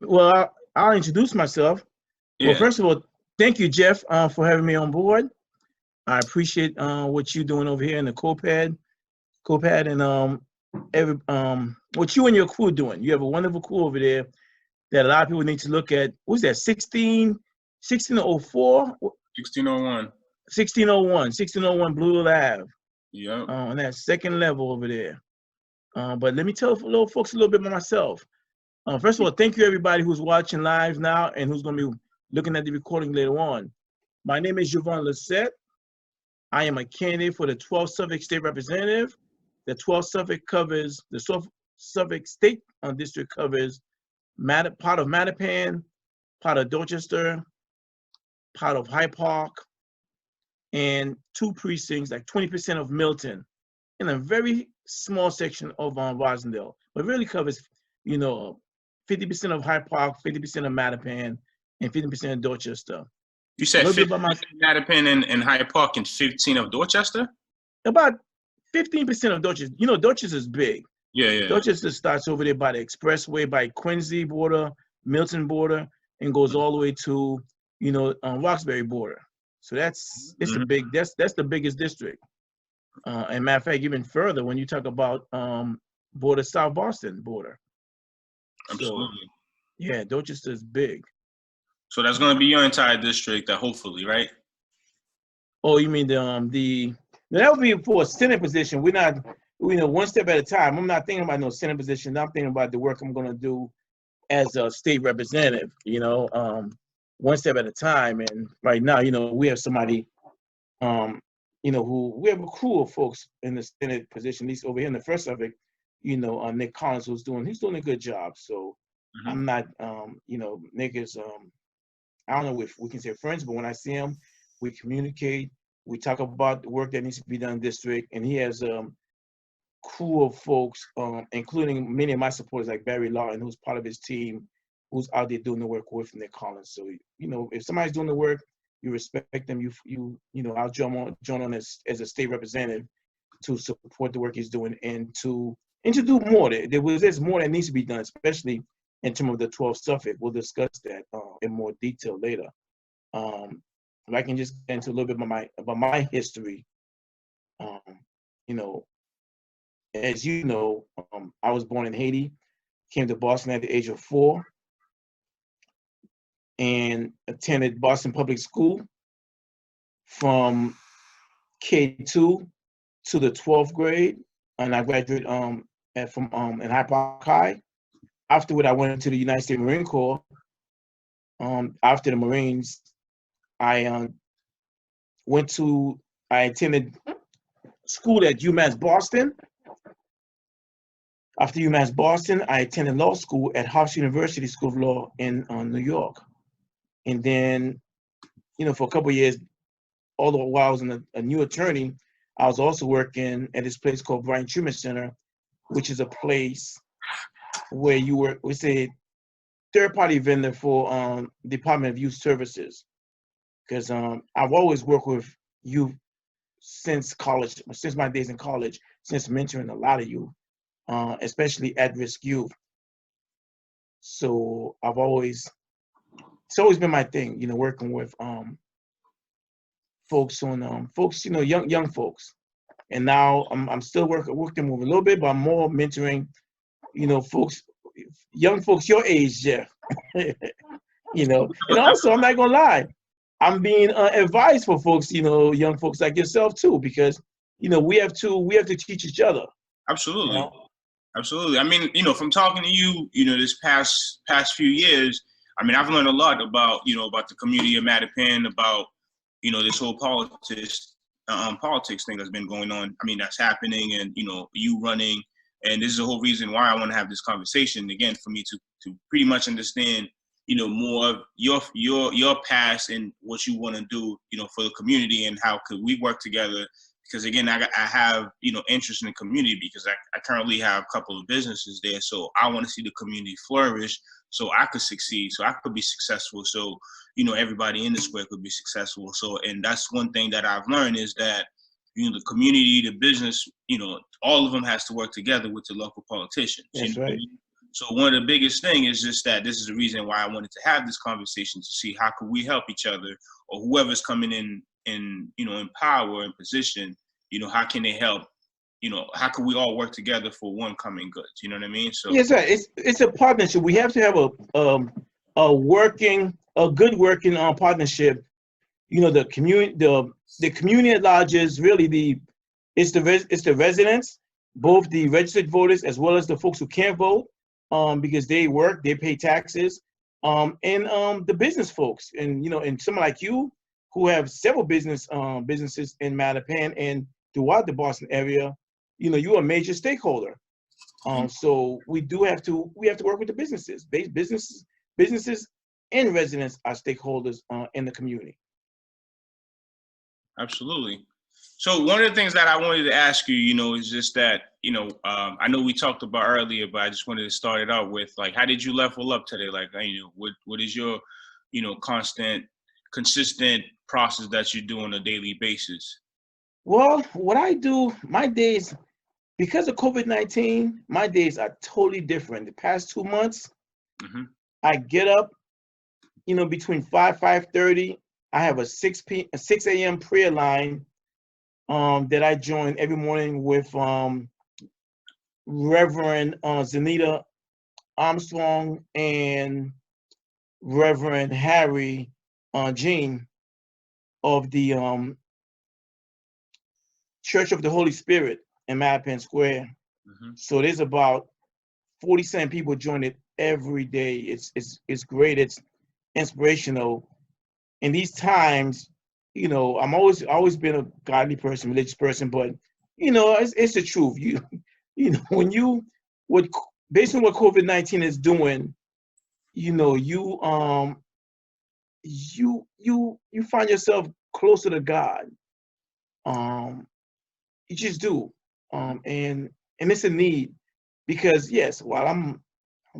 Well, I'll introduce myself. Well, Yeah. first of all, thank you, Jeff, for having me on board. I appreciate what you're doing over here in the COPAD, and what you and your crew doing. You have a wonderful crew over there that a lot of people need to look at. What's that? 1604? 1601. 1601 Blue Ave. Yep. On that second level over there. But let me tell little folks a little bit about myself. First of all, thank you everybody who's watching live now and who's going to be looking at the recording later on. My name is Jovan Lacet. I am a candidate for the 12th Suffolk State Representative. The 12th Suffolk covers, the Suffolk State District covers part of Mattapan, part of Dorchester, part of Hyde Park, and 2 precincts, like 20% of Milton, in a very small section of Rosendale. But really covers, 50% of Hyde Park, 50% of Mattapan, and 50% of Dorchester. You said 50% of Mattapan and Hyde Park and 15 of Dorchester? About 15% of Dorchester. Dorchester is big. Yeah. Dorchester starts over there by the expressway, by Quincy border, Milton border, and goes all the way to, Roxbury border. So that's the biggest district. And matter of fact, even further, when you talk about border, South Boston border. Absolutely. So, yeah, Dorchester is big. So that's going to be your entire district, hopefully, right? Oh, you mean that would be for a Senate position. We're not, one step at a time. I'm not thinking about no Senate position. I'm thinking about the work I'm going to do as a state representative, one step at a time. And right now, we have somebody, we have a crew of folks in the Senate position, at least over here in the first Suffolk, Nick Collins, he's doing a good job. So I'm not, Nick is, I don't know if we can say friends, but when I see him, we communicate, we talk about the work that needs to be done in the district, and he has a crew of folks, including many of my supporters like Barry Lawton, who's part of his team, who's out there doing the work with Nick Collins. So, if somebody's doing the work, you respect them. I'll join on as a state representative to support the work he's doing and to do more. There's more that needs to be done, especially in terms of the 12th Suffolk. We'll discuss that in more detail later. If I can just get into a little bit about my history. As you know, I was born in Haiti, came to Boston at the age of 4, and attended Boston Public School from K2 to the 12th grade, and I graduated from in Hyde Park High. Afterward, I went into the United States Marine Corps. After the Marines, I attended school at UMass Boston. After UMass Boston, I attended law school at Hofstra University School of Law in New York. And then, for a couple of years, all the while I was a new attorney, I was also working at this place called Brian Truman Center, which is a place where you work, we say, third-party vendor for Department of Youth Services. Because I've always worked with youth since college, since my days in college, since mentoring a lot of youth, especially at-risk youth. So it's always been my thing, working with folks young folks. And now I'm still working with them a little bit, but I'm more mentoring, folks, young folks your age, Jeff. And also, I'm not gonna lie, I'm being advised for folks, young folks like yourself too, because we have to teach each other. Absolutely. Absolutely. I mean, from talking to you, this past few years, I mean, I've learned a lot about the community of Mattapan, about this whole politics thing that's been going on. I mean, that's happening, and you running, and this is the whole reason why I want to have this conversation again, for me to pretty much understand more of your past and what you want to do for the community, and how could we work together. Because again, I have interest in the community, because I currently have a couple of businesses there, so I want to see the community flourish, so I could succeed, so I could be successful, so everybody in the square could be successful. So, and that's one thing that I've learned, is that the community, the business, all of them has to work together with the local politicians. That's right. So one of the biggest thing is just that this is the reason why I wanted to have this conversation, to see how could we help each other, or whoever's coming in in power and position, how can they help? How can we all work together for one common good? You know what I mean? So yes, sir. It's a partnership. We have to have a good working partnership. The community at large is really it's the residents, both the registered voters as well as the folks who can't vote, because they work, they pay taxes, and the business folks, and someone like you who have several businesses in Mattapan and throughout the Boston area, you're a major stakeholder. So we have to work with the businesses. Businesses and residents are stakeholders in the community. Absolutely. So one of the things that I wanted to ask you, is just that, I know we talked about earlier, but I just wanted to start it out with, like, how did you level up today? Like, what is your, consistent process that you do on a daily basis? Well, what I do, my days, because of COVID-19, my days are totally different. The past 2 months, I get up, between 5:30. I have a 6 a.m. prayer line that I join every morning with Reverend Zanita Armstrong and Reverend Harry Jean of the Church of the Holy Spirit in Mattapan Square. So there's about 47 people join it every day. It's great. It's inspirational. In these times, I'm always been a godly person, religious person, but it's the truth. Based on what COVID-19 is doing, you find yourself closer to God. You just do, and it's a need, because yes, while I'm a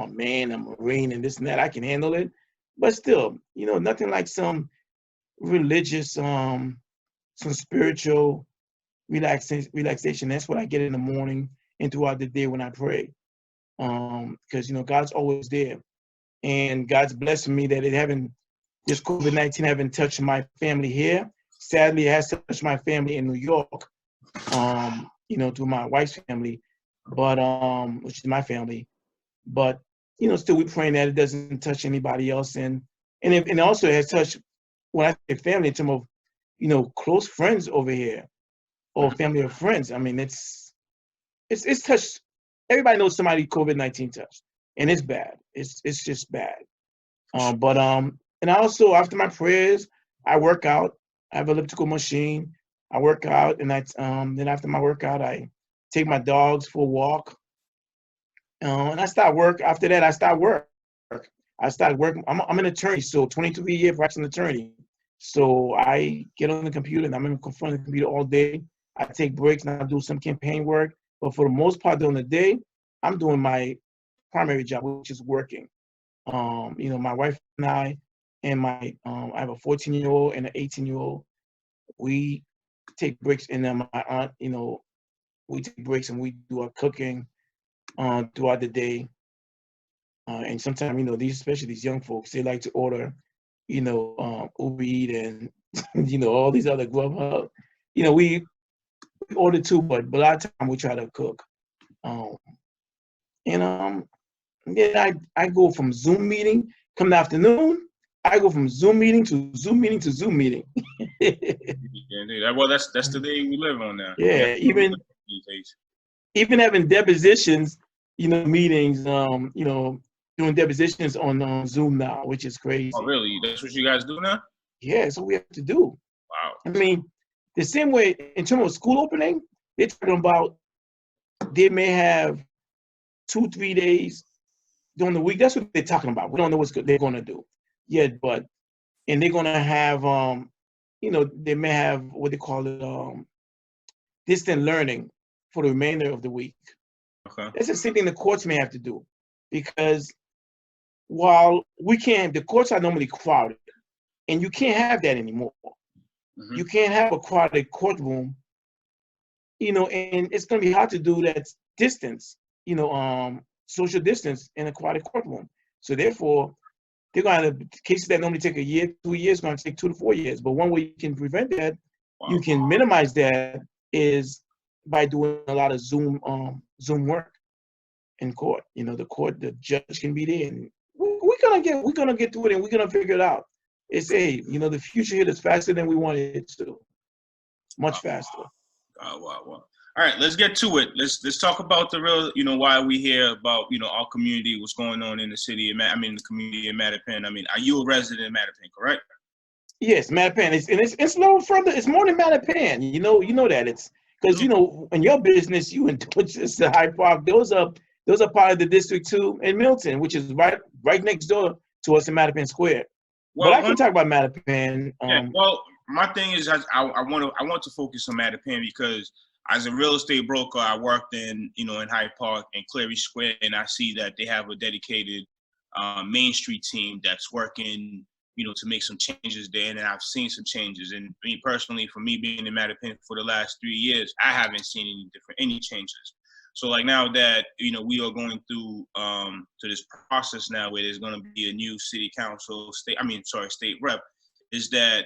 man, I'm a Marine, and this and that, I can handle it, but still, nothing like some religious, some spiritual relaxation. That's what I get in the morning and throughout the day when I pray, because God's always there, and God's blessing me that this COVID-19 haven't touched my family here. Sadly, it has touched my family in New York, through my wife's family, but which is my family. But still, we're praying that it doesn't touch anybody else, and it also has touched, when I say family, in terms of close friends over here, or family or friends. I mean, it's touched. Everybody knows somebody COVID-19 touched, and it's bad. It's just bad. And also, after my prayers, I work out. I have an elliptical machine. I work out, and then after my workout, I take my dogs for a walk. And I start work. After that, I start work. I'm an attorney, so 23-year practicing attorney. So I get on the computer, and I'm in front of the computer all day. I take breaks, and I do some campaign work. But for the most part, during the day, I'm doing my primary job, which is working. My wife and I, and I have a 14-year-old and an 18-year-old. We take breaks, and then my aunt, we take breaks and we do our cooking throughout the day. And sometimes, especially these young folks, they like to order, Uber Eat and, all these other Grubhub. We order too, but a lot of time we try to cook. Then I go from Zoom meeting, come the afternoon, I go from Zoom meeting to Zoom meeting to Zoom meeting. Yeah, well, that's the day we live on now. Yeah, even having depositions, meetings, doing depositions on Zoom now, which is crazy. Oh, really? That's what you guys do now? Yeah, that's what we have to do. Wow. I mean, the same way in terms of school opening, they're talking about they may have 2-3 days during the week. That's what they're talking about. We don't know what they're going to do yet, and they're going to have, they may have what they call it, distant learning for the remainder of the week. Okay. That's the same thing the courts may have to do, because while the courts are normally crowded, and you can't have that anymore. You can't have a crowded courtroom, and it's going to be hard to do that distance, social distance in a quiet courtroom. So therefore, they're going to have cases that normally take a year, 2 years, going to take 2 to 4 years. But one way you can prevent that, you can minimize that, is by doing a lot of Zoom work in court. You know, the judge can be there, and we're gonna get through it, and we're gonna figure it out. It's the future here is faster than we wanted it to, much faster. Wow. All right, let's get to it. Let's talk about the real, why we hear about, our community, what's going on in the city of the community of Mattapan. I mean, are you a resident of Mattapan, correct? Yes, Mattapan. It's a little further. It's more than Mattapan. You know that it's because in your business, you and just the Hyde Park. Those are part of the district too, in Milton, which is right next door to us in Mattapan Square. Well, but I can talk about Mattapan. Well, my thing is, I want to focus on Mattapan because as a real estate broker, I worked in Hyde Park and Cleary Square, and I see that they have a dedicated Main Street team that's working, to make some changes there. And I've seen some changes. And me personally, for me being in Mattapan for the last 3 years, I haven't seen any changes. So like now that, we are going through to this process now where there's going to be a new city council, state rep, is that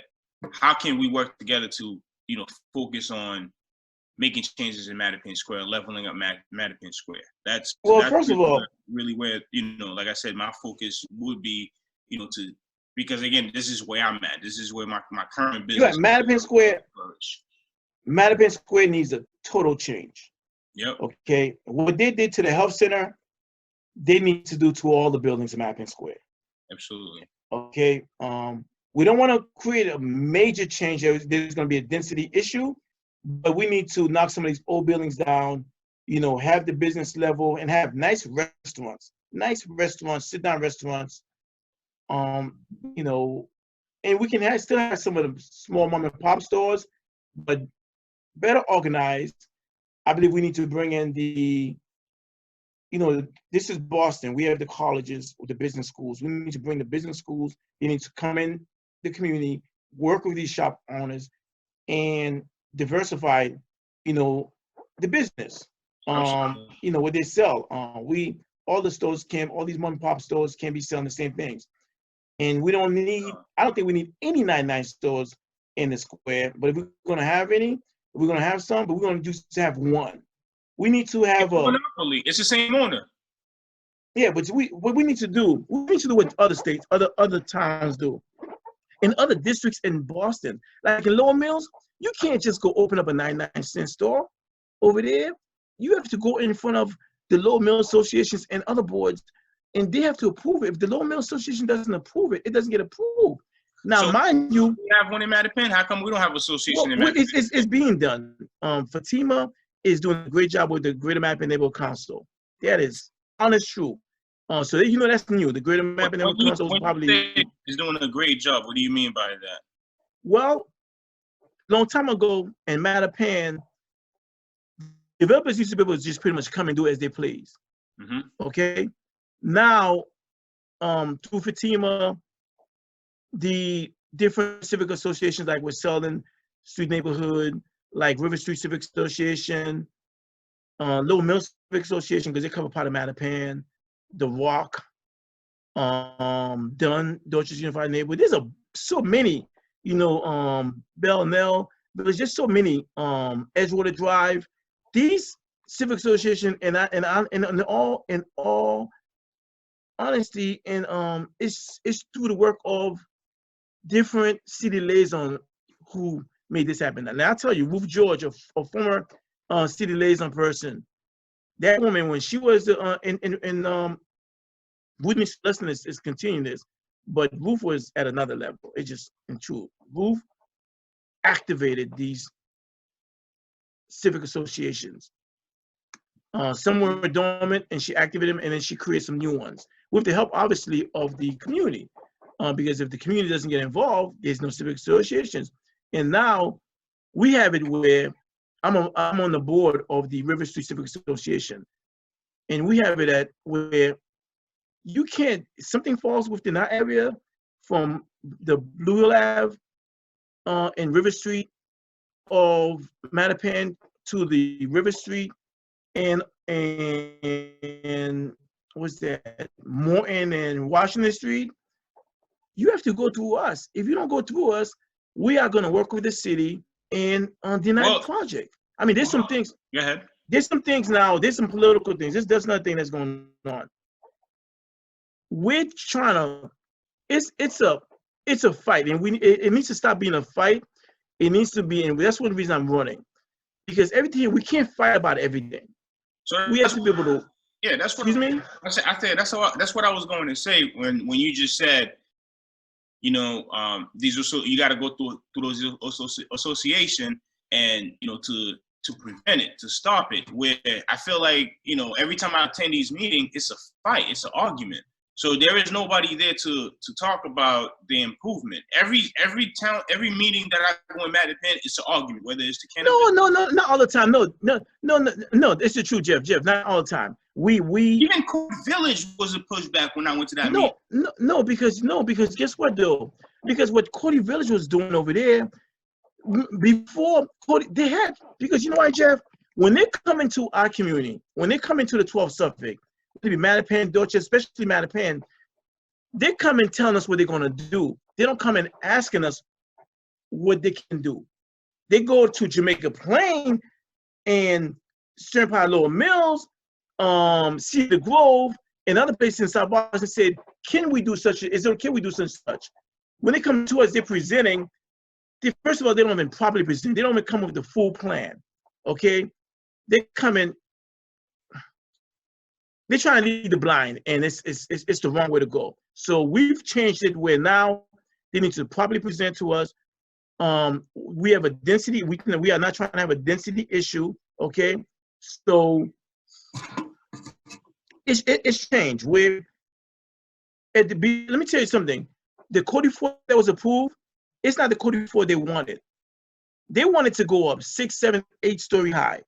how can we work together to, focus on making changes in Mattapan Square, leveling up Mattapan Square? That's first of all, really where, like I said, my focus would be, because again, this is where I'm at. This is where my current business. Mattapan Square. Mattapan Square needs a total change. Yep. Okay. What they did to the health center, they need to do to all the buildings in Mattapan Square. Absolutely. Okay. We don't want to create a major change. There's going to be a density issue, but we need to knock some of these old buildings down, have the business level and have nice restaurants, sit-down restaurants, and we can still have some of the small mom and pop stores, but better organized. I believe we need to bring in this is Boston. We have the colleges, the business schools. We need to bring the business schools. They need to come in the community, work with these shop owners, and diversify, the business. What they sell. All these mom and pop stores can't be selling the same things. And I don't think we need any 99 stores in the square, but if we're going to have any, we're going to have some, but we're going to just have one. We need to have a monopoly. It's the same owner. Yeah, but what we need to do what other states, other towns do. In other districts in Boston, like in Lower Mills, you can't just go open up a 99-cent store over there. You have to go in front of the Lower Mills associations and other boards, and they have to approve it. If the Lower Mills Association doesn't approve it, it doesn't get approved. Now, so mind you, we have one in Mattapan. How come we don't have an association in Mattapan? It's being done. Fatima is doing a great job with the Greater Mattapan Neighborhood Council. That is honest truth. So that's new. The Greater Mattapan Neighborhood Council is probably is doing a great job. What do you mean by that? Well, long time ago in Mattapan, developers used to be able to just pretty much come and do as they please. Mm-hmm. Okay. Now, through Fatima, the different civic associations like with Selden Street Neighborhood, like River Street Civic Association, Little Mill Civic Association, because they cover part of Mattapan, The Rock, Dunn, Dorchester Unified Neighborhood. There's so many, Bell Nell. There's just so many. Edgewater Drive. These civic association in all honesty, and it's through the work of different city liaisons who made this happen. And I'll tell you, Ruth George, a former city liaison person, that woman, when she was Whitney Celestin is continuing this, but Ruth was at another level. It's just true. Ruth activated these civic associations. Some were dormant, and she activated them, and then she created some new ones with the help, obviously, of the community. Because if the community doesn't get involved, there's no civic associations. And now we have it where I'm on the board of the River Street Civic Association, and we have it at where you can't, something falls within our area from the Blue Hill Ave and River Street of Mattapan to the River Street and what's that, Morton and Washington Street, you have to go through us. If you don't go through us, we are going to work with the city and deny the project. I mean, there's some things. Go ahead. There's some things now. There's some political things. There's nothing that's going on. We're trying to. It's a fight, and it needs to stop being a fight. It needs to be, and that's one reason I'm running, because everything we can't fight about everything. So we have to be able to. Yeah, that's what. Excuse me. I said that's what I was going to say when you just said, you know, these are you got to go through those association, and you know, to prevent it, to stop it. Where I feel like, you know, every time I attend these meetings, it's a fight, it's an argument. So there is nobody there to talk about the improvement. Every meeting that I go in Mattapan, it's an argument, whether it's the cannabis. No, not all the time. No. It's the truth, Jeff. Not all the time. We even Cody Village was a pushback when I went to that meeting. No, because guess what though? Because what Cody Village was doing over there before Cody, they had, because you know why, Jeff? When they come into our community, when they come into the 12th Suffolk, maybe Mattapan, Dorchester, especially Mattapan, they come and telling us what they're gonna do. They don't come and asking us what they can do. They go to Jamaica Plain and Turnpike Lower Mills, Cedar Grove, and other places in South Boston and said, can we do such? Can we do such? When they come to us, they're presenting. First of all, they don't even properly present. They don't even come with the full plan. Okay, they come in. They try and lead the blind, and it's the wrong way to go. So we've changed it where now they need to properly present to us. We have a density. We are not trying to have a density issue. Okay, so it's changed. Let me tell you something. The Cody 4 that was approved, it's not the Cody 4 they wanted. They wanted to go up 6, 7, 8 story high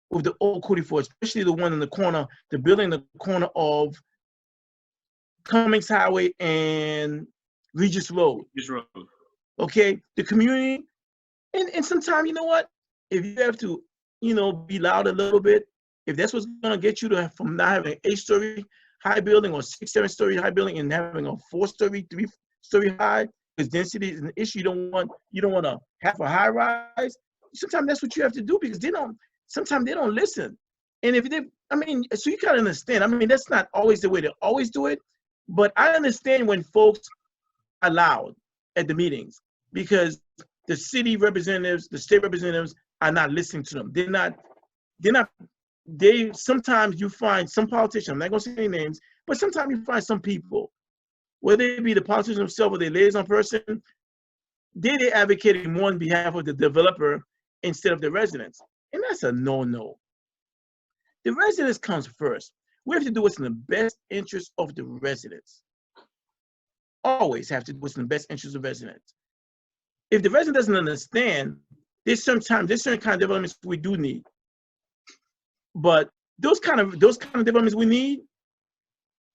with the old Cody 4, especially the one in the corner, the building in the corner of Cummings Highway and Regis Road. Okay, the community, and sometimes, you know what? If you have to, you know, be loud a little bit, if that's what's gonna get you to from not having an 8-story high building or 6, 7-story high building and having a 4-story, 3-story high, because density is an issue. You don't want to have a high rise. Sometimes that's what you have to do, because sometimes they don't listen. And if they, I mean, so you gotta understand. I mean, that's not always the way they always do it, but I understand when folks are loud at the meetings, because the city representatives, the state representatives are not listening to them. Sometimes you find some politicians, I'm not gonna say any names, but sometimes you find some people, whether it be the politician himself or the liaison person, they're advocating more on behalf of the developer instead of the residents. And that's a no-no. The residents comes first. We have to do what's in the best interest of the residents. Always have to do what's in the best interest of residents. If the resident doesn't understand, there's certain kind of developments we do need. But those kind of developments we need,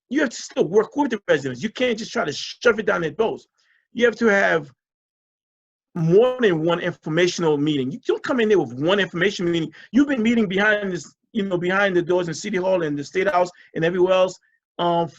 you have to still work with the residents. You can't just try to shove it down their throats. You have to have more than one informational meeting. You don't come in there with one information meeting. You've been meeting behind the doors in City Hall and the State House and everywhere else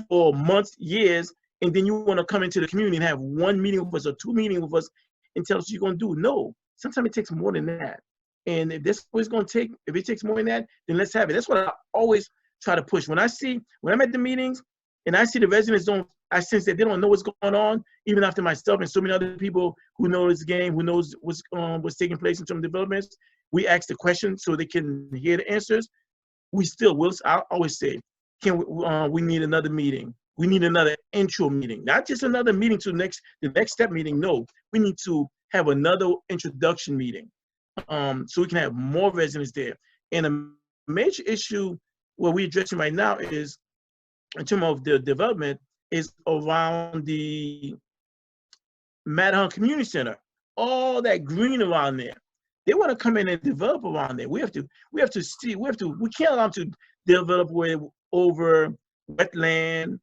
for months, years, and then you want to come into the community and have one meeting with us or 2 meetings with us and tell us what you're going to do. No, sometimes it takes more than that. And if that's what it's going to take, if it takes more than that, then let's have it. That's what I always try to push. When I'm at the meetings and I see the residents I sense that they don't know what's going on, even after myself and so many other people who know this game, who knows what's taking place in terms of developments, we ask the questions so they can hear the answers. I always say, we need another meeting. We need another intro meeting, not just another meeting to the next step meeting. No, we need to have another introduction meeting, so we can have more residents there. And a major issue what we're addressing right now is, in terms of the development, is around the Mattapan Community Center. All that green around there. They want to come in and develop around there. We can't allow them to develop over wetland,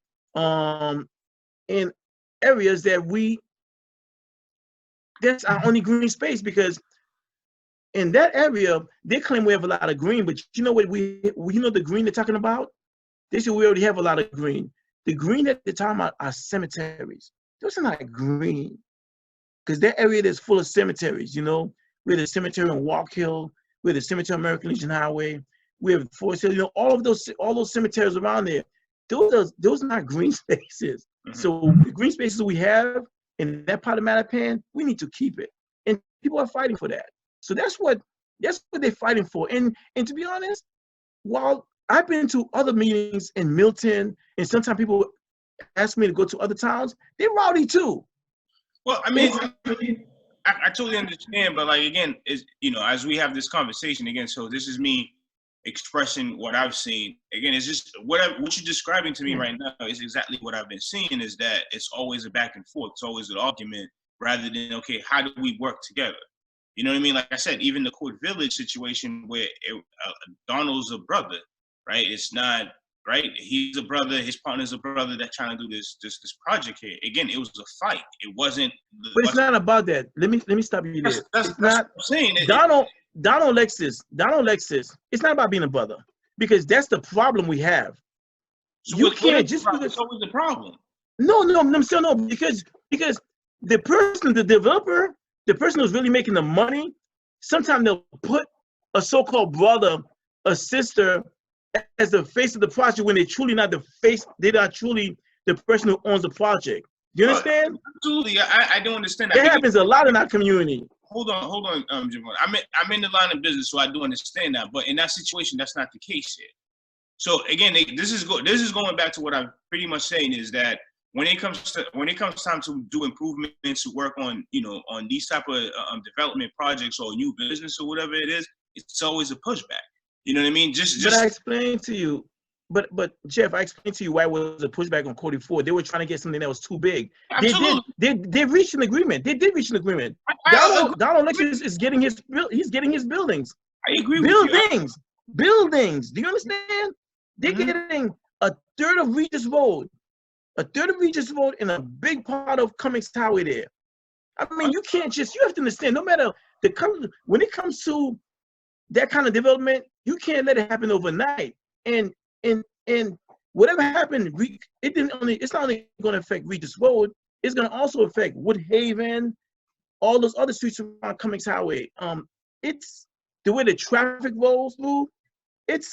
in areas that's our only green space, because in that area, they claim we have a lot of green, but you know what you know the green they're talking about? They said we already have a lot of green. The green that they're talking about are cemeteries. Those are not green, because that area is full of cemeteries. You know, we have the cemetery on Walk Hill, we have the cemetery on American Legion Highway, we have Forest Hill. You know, all those cemeteries around there. Those are not green spaces. So the green spaces we have in that part of Mattapan, we need to keep it, and people are fighting for that. So that's what they're fighting for. And to be honest, while I've been to other meetings in Milton, and sometimes people ask me to go to other towns, they're rowdy too. Well, I mean, I totally understand, but like again, is as we have this conversation again, so this is me expressing what I've seen. Again, it's just what you're describing to me right now is exactly what I've been seeing. Is that it's always a back and forth, it's always an argument, rather than okay, how do we work together? You know what I mean? Like I said, even the Court Village situation where Donald's a brother, right? It's not right. He's a brother. His partner's a brother that's trying to do this project here. Again, it was a fight. It wasn't. But it's not about that. Let me stop you there. That's it's not. What I'm saying. Donald Lexus. It's not about being a brother, because that's the problem we have. So you can't just because it's always the problem. No, because the person, the developer, the person who's really making the money, sometimes they'll put a so-called brother, a sister, as the face of the project when they're truly not the face. They're not truly the person who owns the project. Do you understand? Absolutely, I don't understand that. That happens a lot in our community. Hold on, Jovan. I'm in the line of business, so I do understand that. But in that situation, that's not the case here. So again, this is going back to what I'm pretty much saying is that when it comes time to do improvements, to work on on these type of development projects or new business or whatever it is, it's always a pushback. You know what I mean? But I explained to you. But Jeff, I explained to you why it was a pushback on Cody Ford. They were trying to get something that was too big. Absolutely. They reached an agreement. They did reach an agreement. Donald Lexus is getting his buildings. I agree with you. Buildings. Do you understand? They're getting a third of Regis Road, and a big part of Cummings Highway there. I mean, you can't just. You have to understand. No matter when it comes to that kind of development, you can't let it happen overnight. And whatever happened, it's not only going to affect Regis Road, it's going to also affect Woodhaven, all those other streets around Cummings Highway. It's the way the traffic rolls through. It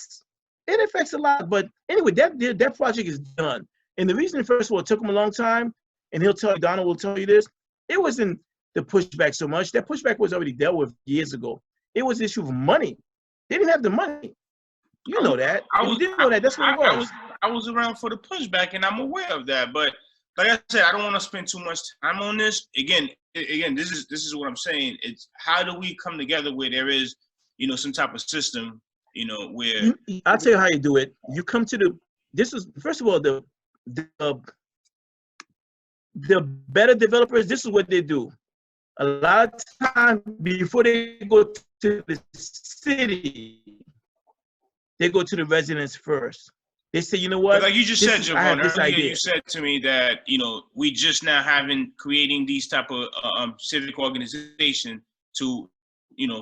affects a lot. But anyway, that project is done. And the reason, first of all, it took him a long time, and Donald will tell you this, it wasn't the pushback so much. That pushback was already dealt with years ago. It was the issue of money. They didn't have the money. You know that. If you didn't know that, that's what it was. I was around for the pushback, and I'm aware of that. But like I said, I don't want to spend too much time on this. Again, this is what I'm saying. It's how do we come together where there is, some type of system, where I'll tell you how you do it. You come to first of all, the better developers, this is what they do. A lot of time before they go to the city, they go to the residents first. They say, you know what? Like you just said, Jovan, earlier you said to me that, we just now creating these type of civic organization to,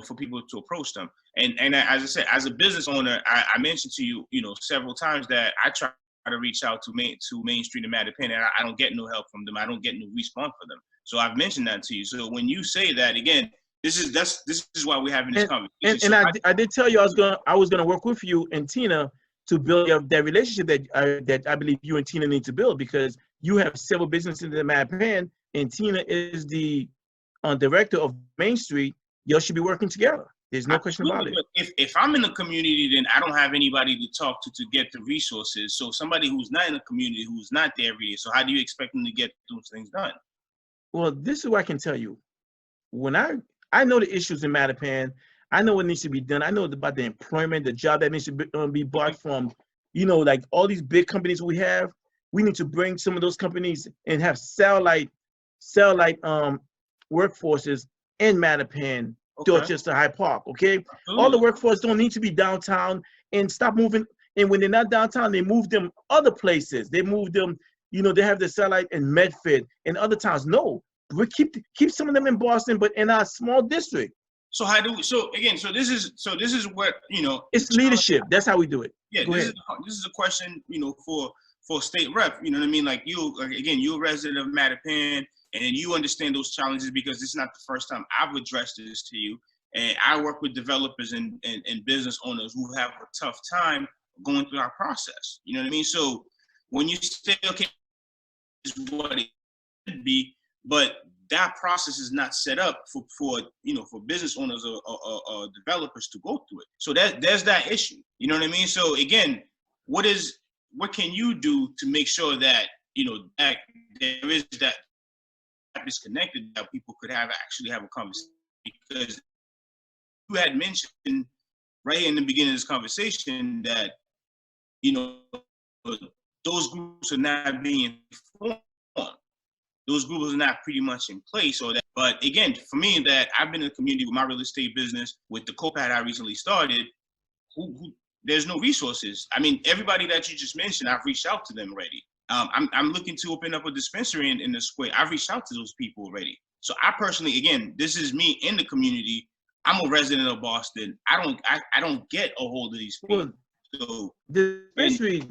for people to approach them. And as I said, as a business owner, I mentioned to you, several times that I try to reach out to Main Street and Mattapan, and I don't get no help from them. I don't get no response for them. So I've mentioned that to you. So when you say that, again, this is why we're having this conversation. And I did tell you I was gonna work with you and Tina to build that relationship that I believe you and Tina need to build, because you have several businesses in Mattapan, and Tina is the director of Main Street. Y'all should be working together. There's no question about it. If I'm in the community, then I don't have anybody to talk to get the resources. So somebody who's not in the community, who's not there every day, so how do you expect them to get those things done? Well, this is what I can tell you. When I know the issues in Mattapan, I know what needs to be done. I know about the employment, the job that needs to be bought from, like all these big companies we have. We need to bring some of those companies and have satellite workforces in Mattapan, Dorchester, Hyde Park. Okay, all the workforce don't need to be downtown, and stop moving. And when they're not downtown, they move them other places. They move them. They have the satellite in Medford and other towns. No, we keep some of them in Boston, but in our small district. So this is what It's leadership. That's how we do it. Yeah, Go ahead. this is a question, for state rep. You know what I mean? Like again, you're a resident of Mattapan, and you understand those challenges because this is not the first time I've addressed this to you. And I work with developers and business owners who have a tough time going through our process. You know what I mean? So when you say, okay, this is what it should be, but that process is not set up for business owners or developers to go through it. So there's that issue. You know what I mean? So again, what can you do to make sure that that there is that disconnected, that people could actually have a conversation? Because you had mentioned right in the beginning of this conversation that those groups are not being formed. Those groups are not pretty much in place, but again, for me, that I've been in the community with my real estate business, with the co-pad I recently started, who there's no resources. I mean, everybody that you just mentioned, I've reached out to them already. I'm looking to open up a dispensary in the square. I've reached out to those people already. So I personally, again, this is me in the community. I'm a resident of Boston. I don't get a hold of these people. So the dispensary,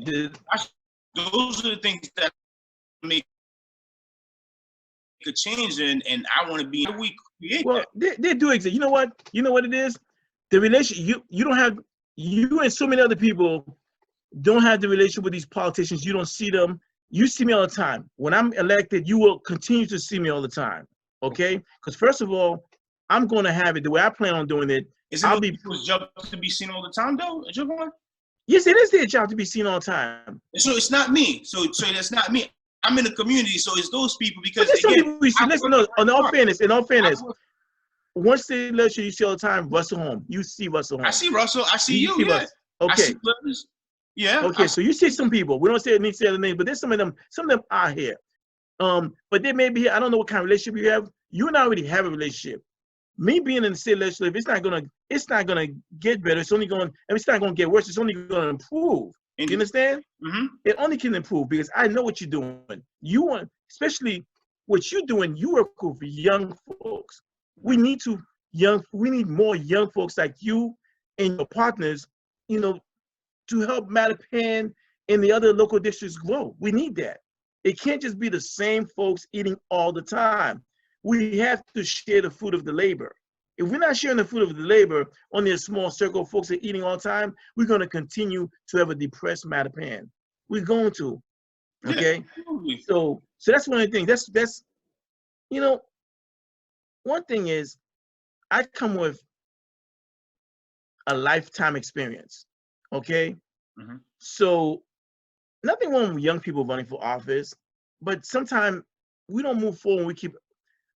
those are the things that make a change, and I want to be. We create. Well, they do exist. You know what? You know what it is? The relation you don't have. You and so many other people don't have the relationship with these politicians. You don't see them. You see me all the time. When I'm elected, you will continue to see me all the time. Okay? Because first of all, I'm going to have it the way I plan on doing it. Isn't it people's job to be seen all the time, though, Jovan? Yes, it is their job to be seen all the time. So it's not me. So that's not me. I'm in the community, so it's those people. Because again, people we see. Listen, no, in all fairness, once they let you see all the time, Russell Home. You see Russell Home. I see Russell. I see you. Yeah. Okay. I see yeah. Okay, so you see some people. We don't say need to say the names, but there's some of them are here. But they may be here. I don't know what kind of relationship you have. You and I already have a relationship. Me being in the state legislature, it's not gonna get better. It's only going, and it's not gonna get worse. It's only gonna improve. You understand? Mm-hmm. It only can improve because I know what you're doing. You want, especially what you're doing. You work with young folks. We need more young folks like you and your partners, to help Mattapan and the other local districts grow. We need that. It can't just be the same folks eating all the time. We have to share the fruit of the labor. If we're not sharing the fruit of the labor, only a small circle of folks are eating all the time, we're going to continue to have a depressed Mattapan. We're going to. Okay? Yeah. So that's one of the things. That's one thing is, I come with a lifetime experience. Okay? Mm-hmm. So nothing wrong with young people running for office, but sometimes we don't move forward. We keep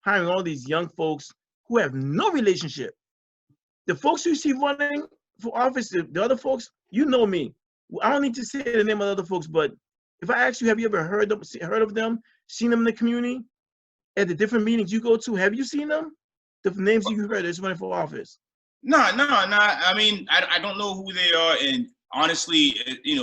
hiring all these young folks who have no relationship. The folks you see running for office, the other folks, you know me. I don't need to say the name of the other folks, but if I ask you, have you ever heard of them, seen them in the community, at the different meetings you go to, have you seen them? The names you heard that's running for office? No. I mean, I don't know who they are, and honestly,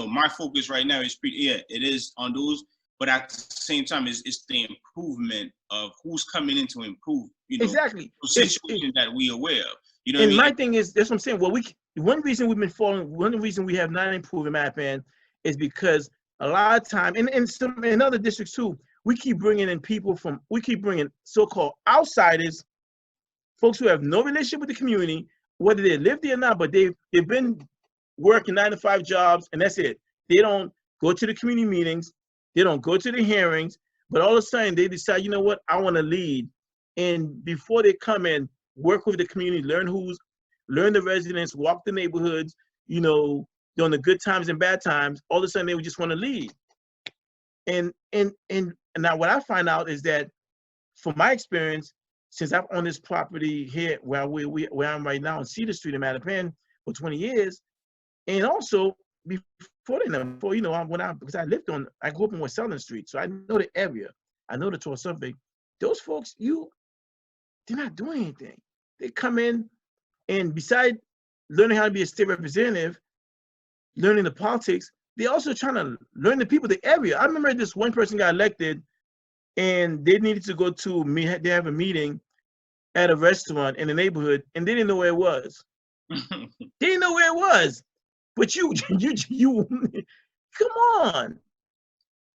my focus right now is it is on those. But at the same time, it's the improvement of who's coming in to improve. Exactly. The situation that we aware of. And what I mean? My thing is, that's what I'm saying. Well, one reason we've been falling, one reason we have not improved in Mattapan is because a lot of time, and in other districts too, we keep bringing so-called outsiders, folks who have no relationship with the community, whether they live there or not, but they've been working 9-to-5 jobs, and that's it. They don't go to the community meetings. They don't go to the hearings, but all of a sudden they decide, you know what, I want to lead. And before they come and work with the community, learn the residents, walk the neighborhoods, during the good times and bad times, all of a sudden they would just want to lead. And now what I find out is that, from my experience, since I've owned this property here where I'm right now on Cedar Street in Mattapan for 20 years, and also because I grew up on West Southern Street, so I know the area. I know the tour Suffolk. Those folks, they're not doing anything. They come in, and beside learning how to be a state representative, learning the politics, they're also trying to learn the people, the area. I remember this one person got elected, and they needed to go to they have a meeting at a restaurant in the neighborhood, and they didn't know where it was. They didn't know where it was. But you, come on,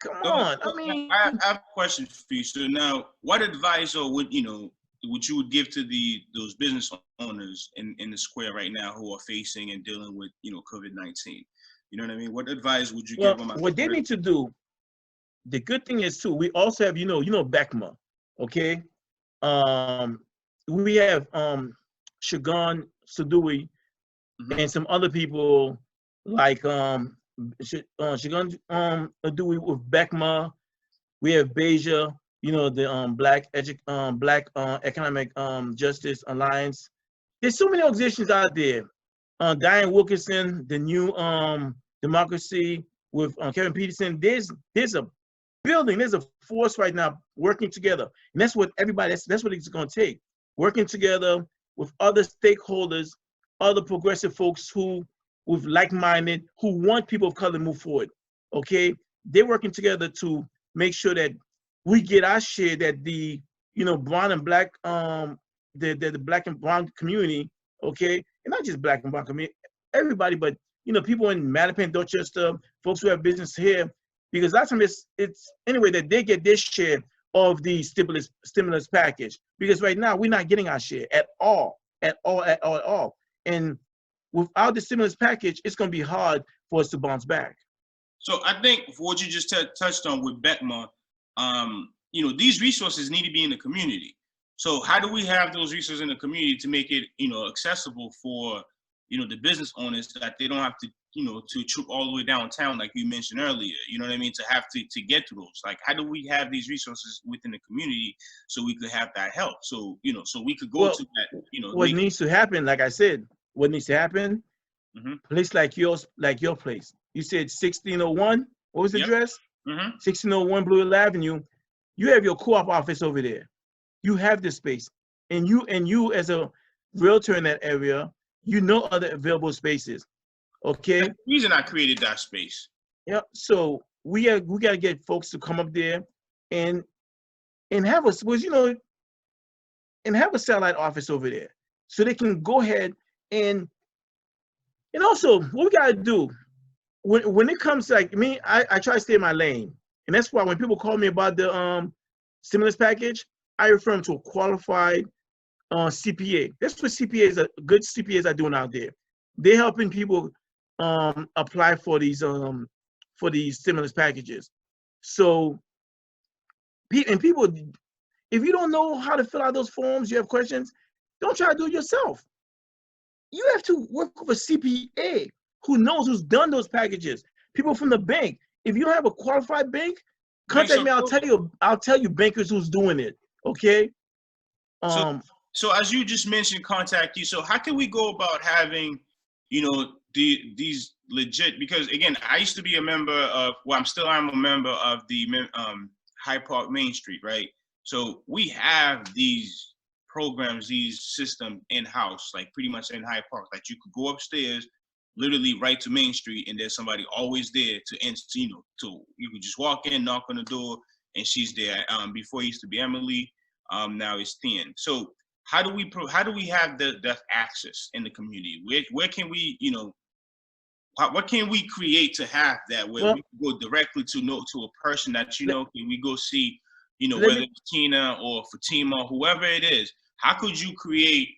come So, on. I so mean, I have a question for you. So now, what advice or would would you would give to those business owners in the square right now who are facing and dealing with COVID-19? You know what I mean? What advice would you give well, them? what they need to do. The good thing is too, we also have BECMA, okay. We have Shagan Sadui and some other people like Shagan Sadui with BECMA. We have Beja, the Black Economic Justice Alliance. There's so many organizations out there. Diane Wilkinson, the New Democracy with Kevin Peterson. There's a building, there's a force right now working together. And that's what that's what it's going to take. Working together with other stakeholders, other progressive folks who, with like-minded, who want people of color to move forward. Okay? They're working together to make sure that we get our share, that the brown and black the black and brown community, okay, and not just black and brown community, everybody, but people in Mattapan, Dorchester, folks who have business here, because last time it's anyway that they get their share of the stimulus package. Because right now we're not getting our share at all. And without the stimulus package, it's going to be hard for us to bounce back. So I think for what you just touched on with BECMA, these resources need to be in the community. So how do we have those resources in the community to make it, accessible for, the business owners, that they don't have to, to troop all the way downtown, like you mentioned earlier, you know what I mean, to have to get to those? Like, how do we have these resources within the community so we could have that help? So, so we could go to that, What needs to happen, like I said, what needs to happen, place like yours, like your place. You said 1601, what was the address? 1601 Blue Hill Avenue. You have your co-op office over there. You have this space. And you as a realtor in that area, other available spaces. Okay. That's the reason I created that space. Yeah. So we gotta get folks to come up there and have and have a satellite office over there, so they can go ahead and also what we gotta do when it comes to, like me, I try to stay in my lane, and that's why when people call me about the stimulus package, I refer them to a qualified CPA. That's what good CPAs are doing out there. They're helping people apply for these stimulus packages. So, and people, if you don't know how to fill out those forms, you have questions, don't try to do it yourself. You have to work with a CPA who knows, who's done those packages. People from the bank. If you don't have a qualified bank, contact me. I'll tell you bankers who's doing it. Okay. So as you just mentioned, contact you. So how can we go about having, these legit? Because again, I used to be a member of. Well, I'm a member of the Hyde Park Main Street, right? So we have these programs, these systems in house, like pretty much in Hyde Park. Like you could go upstairs, literally right to Main Street, and there's somebody always there to you could just walk in, knock on the door, and she's there. Before it used to be Emily, now it's Thin. So how do we have the access in the community? Where can we, what can we create to have that, where we can go directly to a person that can we go see, whether it's Tina or Fatima, whoever it is? How could you create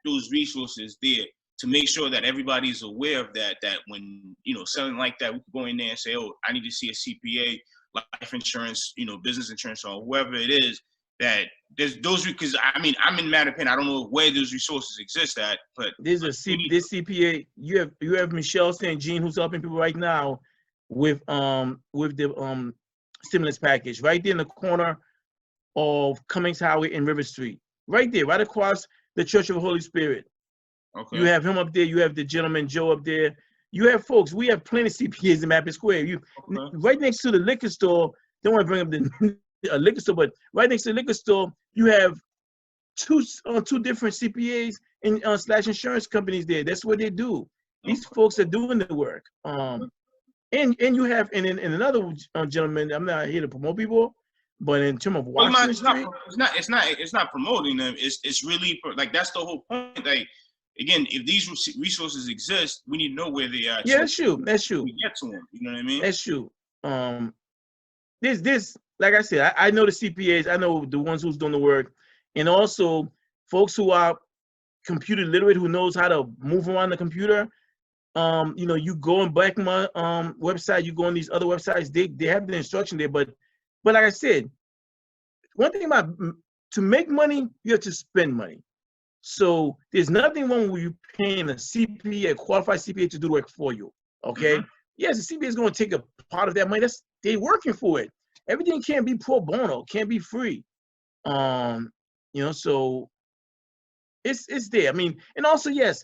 those resources there to make sure that everybody's aware of that when, something like that, we could go in there and say, oh, I need to see a CPA, life insurance, business insurance, or whoever it is, that there's those, because I'm in Mattapan, I don't know where those resources exist at, but this CPA, you have Michelle St. Jean, who's helping people right now with the stimulus package, right there in the corner of Cummings Highway and River Street, right there, right across the Church of the Holy Spirit. Okay. You have him up there. You have the gentleman Joe up there. You have folks. We have plenty of CPAs in Mappin Square. Right next to the liquor store. Don't want to bring up the liquor store, but right next to the liquor store, you have two different CPAs and / insurance companies there. That's what they do. These folks are doing the work. And you have and another gentleman. I'm not here to promote people, but in terms of Washington Street, it's not promoting them. It's really like that's the whole point. Like again, if these resources exist, we need to know where they are. Yeah, that's true. That's true. We get to them. You know what I mean? That's true. This, like I said, I know the CPAs. I know the ones who's doing the work, and also folks who are computer literate, who knows how to move around the computer. You know, you go on Blackma website, you go on these other websites, they have the instruction there, but like I said, one thing about to make money, you have to spend money. So there's nothing wrong with you paying a CPA, a qualified CPA, to do the work for you. Okay. Yes, the CPA is going to take a part of that money. They're working for it. Everything can't be pro bono, can't be free. You know, so it's there. I mean, and also yes,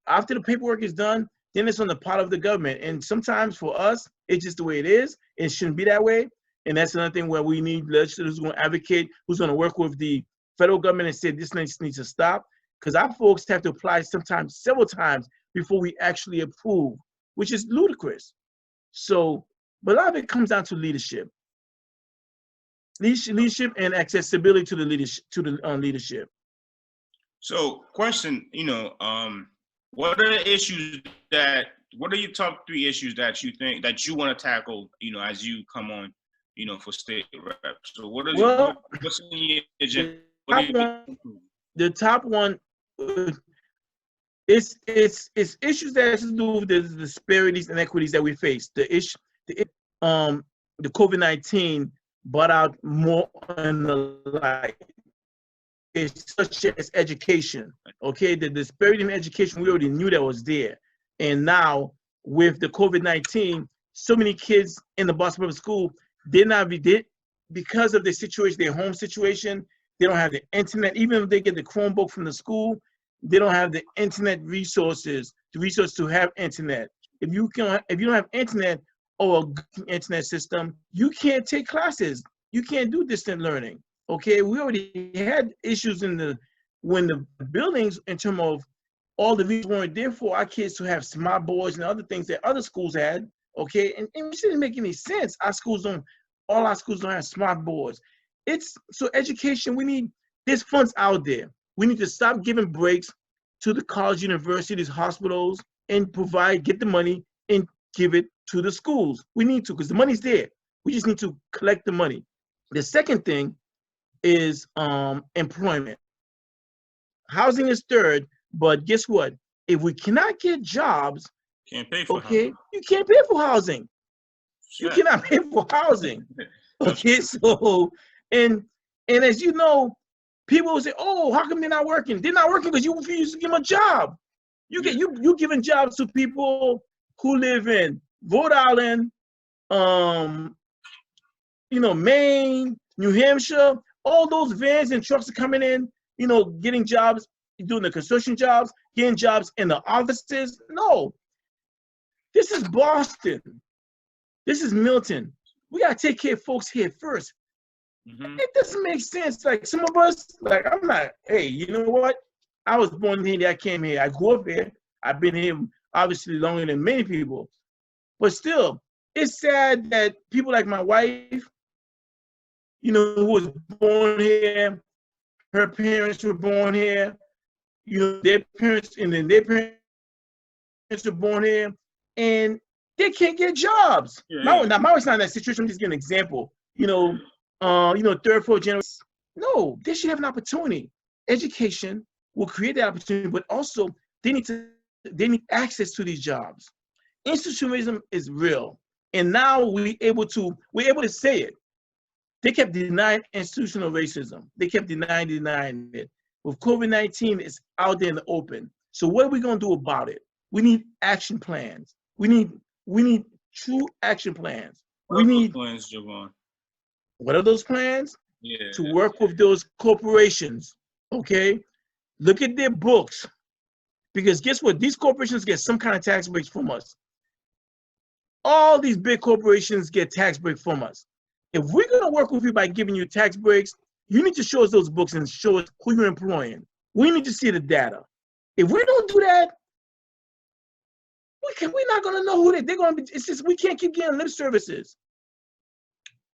after the paperwork is done, then it's on the part of the government. And sometimes for us, it's just the way it is. It shouldn't be that way. And that's another thing where we need legislators who's going to advocate, who's going to work with the federal government and say this needs to stop. Because our folks have to apply sometimes several times before we actually approve, which is ludicrous. So, but a lot of it comes down to leadership and accessibility to the leadership. So, question, you know, what are your top 3 issues that you think that you want to tackle, you know, as you come on, you know, for state rep? So what's in your agenda? The top one is issues that has to do with the disparities and inequities that we face. The COVID-19 brought out more in the light. It's such as education. Okay, the disparity in education, we already knew that was there. And now with the COVID-19, so many kids in the Boston Public School because of the situation, their home situation, they don't have the internet. Even if they get the Chromebook from the school, they don't have the internet resources, to have internet. If you don't have internet or a good internet system, you can't take classes. You can't do distant learning. Okay, we already had issues when the buildings, in terms of all the reasons weren't there for our kids to have smart boards and other things that other schools had. Okay, and it didn't make any sense. All our schools don't have smart boards. So education, there's funds out there. We need to stop giving breaks to the college, universities, hospitals, and get the money and give it to the schools. We need to, because the money's there. We just need to collect the money. The second thing is employment. Housing is third, but guess what? If we cannot get jobs, can't pay for housing. You can't pay for housing. Sure. You cannot pay for housing. Okay, so and as you know, people will say, "Oh, how come they're not working?" They're not working because you refuse to give them a job. You giving jobs to people who live in Rhode Island, you know, Maine, New Hampshire. All those vans and trucks are coming in, you know, getting jobs, doing the construction jobs, getting jobs in the offices. No, this is Boston. This is Milton. We gotta take care of folks here first. It doesn't make sense. Like some of us, like I'm not. Hey, you know what? I was born here. I came here. I grew up here. I've been here obviously longer than many people, but still, it's sad that people like my wife, you know, who was born here, her parents were born here, you know, their parents were born here, and they can't get jobs. My wife's not in that situation. I'm just giving an example. You know, third, fourth generation. No, they should have an opportunity. Education will create that opportunity, but also they need access to these jobs. Institutionalism is real, and now we're able to say it. They kept denying institutional racism. They kept denying it. With COVID-19, it's out there in the open. So what are we going to do about it? We need action plans. We need true action plans. What are those plans, Jovan? What are those plans? Yeah. To work with those corporations, okay? Look at their books. Because guess what? These corporations get some kind of tax breaks from us. All these big corporations get tax breaks from us. If we're going to work with you by giving you tax breaks, you need to show us those books and show us who you're employing. We need to see the data. If we don't do that, we're not going to know who they're going to be. It's just we can't keep getting lip services.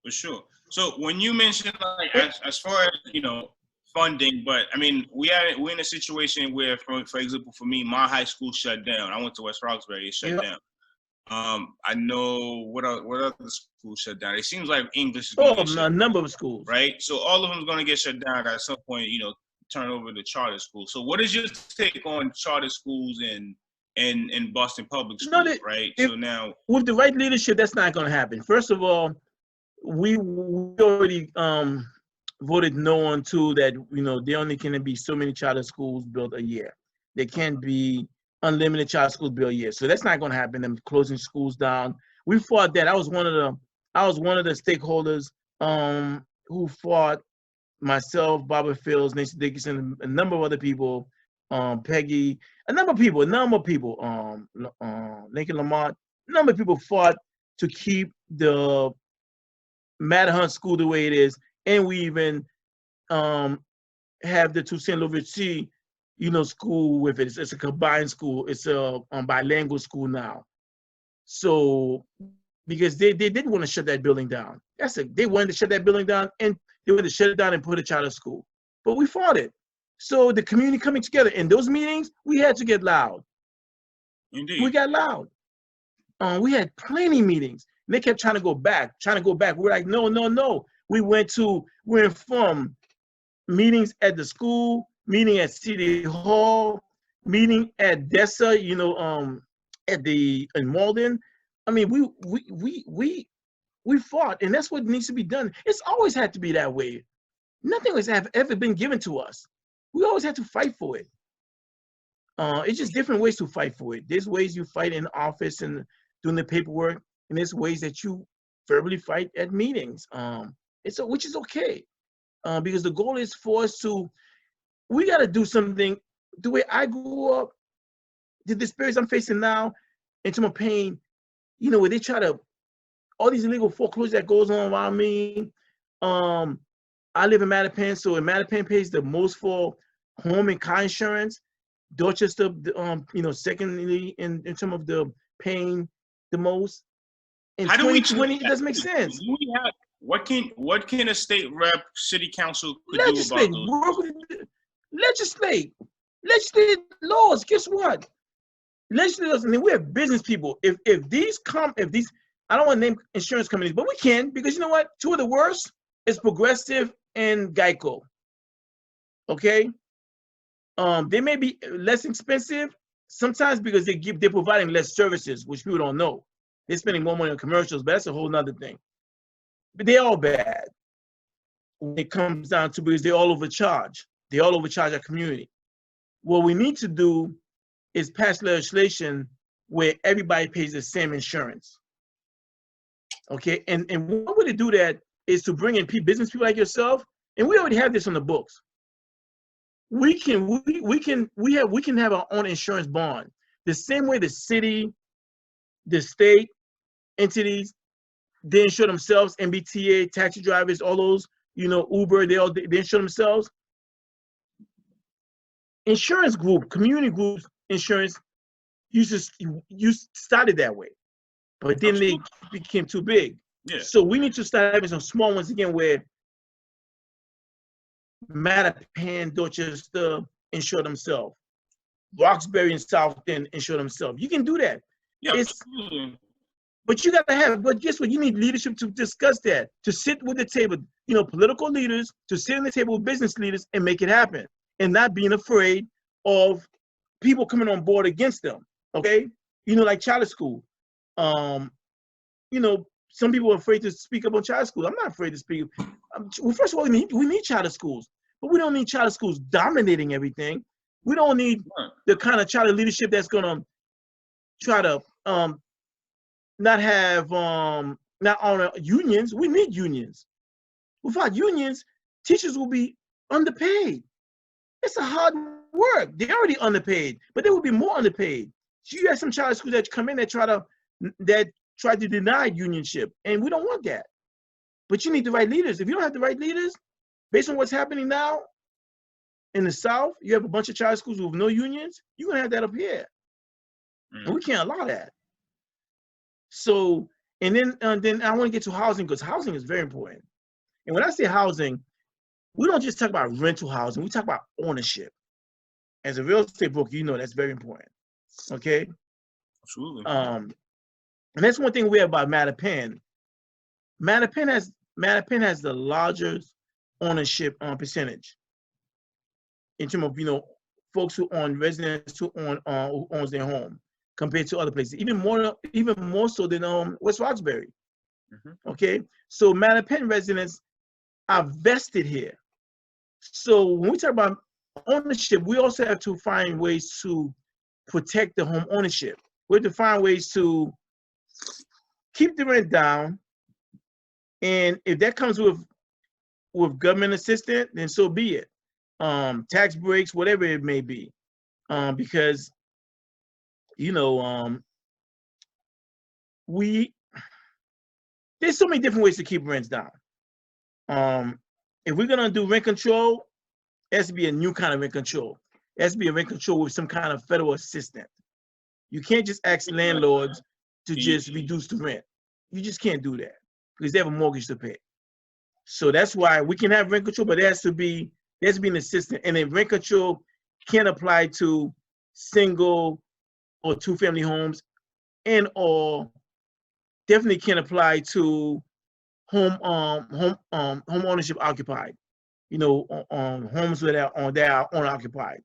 For sure. So when you mentioned, like, as far as, you know, funding, but I mean, we're in a situation where, for example, for me, my high school shut down. I went to West Roxbury, it shut down. I know what other schools shut down. It seems like English is going to get shut down. A number of schools, right? So all of them is going to get shut down at some point. Turn over to charter schools. So what is your take on charter schools and Boston public schools, right? So now with the right leadership, that's not going to happen. First of all, we already voted no on to that. There only can be so many charter schools built a year. There can't be unlimited charter schools built a year. So that's not going to happen. Them closing schools down. We fought that. I was one of the stakeholders who fought. Myself, Barbara Fields, Nancy Dickinson, a number of other people, Peggy, a number of people, Lincoln Lamont, a number of people fought to keep the Matterhorn school the way it is, and we even have the Toussaint Louverture, school with it. It's a combined school. It's a bilingual school now. So because they didn't want to shut that building down. They wanted to shut that building down, and they wanted to shut it down and put a charter school. But we fought it. So the community coming together in those meetings, we had to get loud. Indeed. We got loud. We had plenty of meetings. And they kept trying to go back. We're like, no. We went from meetings at the school, meeting at City Hall, meeting at DESA, in Malden. I mean, we fought, and that's what needs to be done. It's always had to be that way. Nothing has ever been given to us. We always had to fight for it. It's just different ways to fight for it. There's ways you fight in the office and doing the paperwork, and there's ways that you verbally fight at meetings. Which is okay, because the goal is for us to. We got to do something. The way I grew up, the disparities I'm facing now, into my pain, where they try to. All these illegal foreclosures that goes on around me. I live in Mattapan, so Mattapan pays the most for home and car insurance. Dorchester, secondly in terms of the paying the most. In 2020, it doesn't make sense. What can a state rep, city council do about those? Legislate laws. Guess what? Legislators, we have business people. If these, I don't want to name insurance companies, but we can, because you know what? Two of the worst is Progressive and Geico. Okay? They may be less expensive sometimes because they're providing less services, which people don't know. They're spending more money on commercials, but that's a whole nother thing. But they're all bad when it comes down to, because they all overcharge. They all overcharge our community. What we need to do is pass legislation where everybody pays the same insurance. Okay, and one way to do that is to bring in business people like yourself, and we already have this on the books. We can have our own insurance bond, the same way the city, the state entities, they insure themselves. MBTA, taxi drivers, all those, Uber, they insure themselves. Insurance group, community groups, insurance you started that way. But then they became too big. Yeah. So we need to start having some small ones again where Mattapan, Dorchester insure themselves. Roxbury and South End insure themselves. You can do that. Yeah. But you got to have, but guess what? You need leadership to discuss that, to sit with the table, political leaders, to sit on the table with business leaders and make it happen, and not being afraid of people coming on board against them. Okay? Like charter school. Some people are afraid to speak up on charter schools. I'm not afraid to speak. Well, first of all, we need charter schools, but we don't need charter schools dominating everything. We don't need the kind of charter leadership that's gonna try to not honor unions. We need unions. Without unions, teachers will be underpaid. It's a hard work. They're already underpaid, but they will be more underpaid. So you have some charter schools that come in that try to deny unionship, and we don't want that. But you need the right leaders. If you don't have the right leaders, based on what's happening now in the South, you have a bunch of charter schools with no unions. You're gonna have that up here, and we can't allow that. So, and then I want to get to housing, because housing is very important. And when I say housing, we don't just talk about rental housing, we talk about ownership. As a real estate broker, you know that's very important. Okay? Absolutely. And that's one thing we have about Mattapan. Mattapan has the largest ownership percentage in terms of, you know, folks who own residents who owns their home compared to other places, even more so than West Roxbury. Okay, so Mattapan residents are vested here. So when we talk about ownership, we also have to find ways to protect the home ownership. We have to find ways to keep the rent down, and if that comes with government assistance, then so be it. Tax breaks, whatever it may be, because you know there's so many different ways to keep rents down. If we're gonna do rent control, it has to be a new kind of rent control. It has to be a rent control with some kind of federal assistance. You can't just ask landlords to just reduce the rent. You just can't do that because they have a mortgage to pay. So that's why we can have rent control, but there has to be an assistant. And then rent control can apply to single or two-family homes, and or definitely can apply to home ownership occupied. You know, homes that are owner occupied.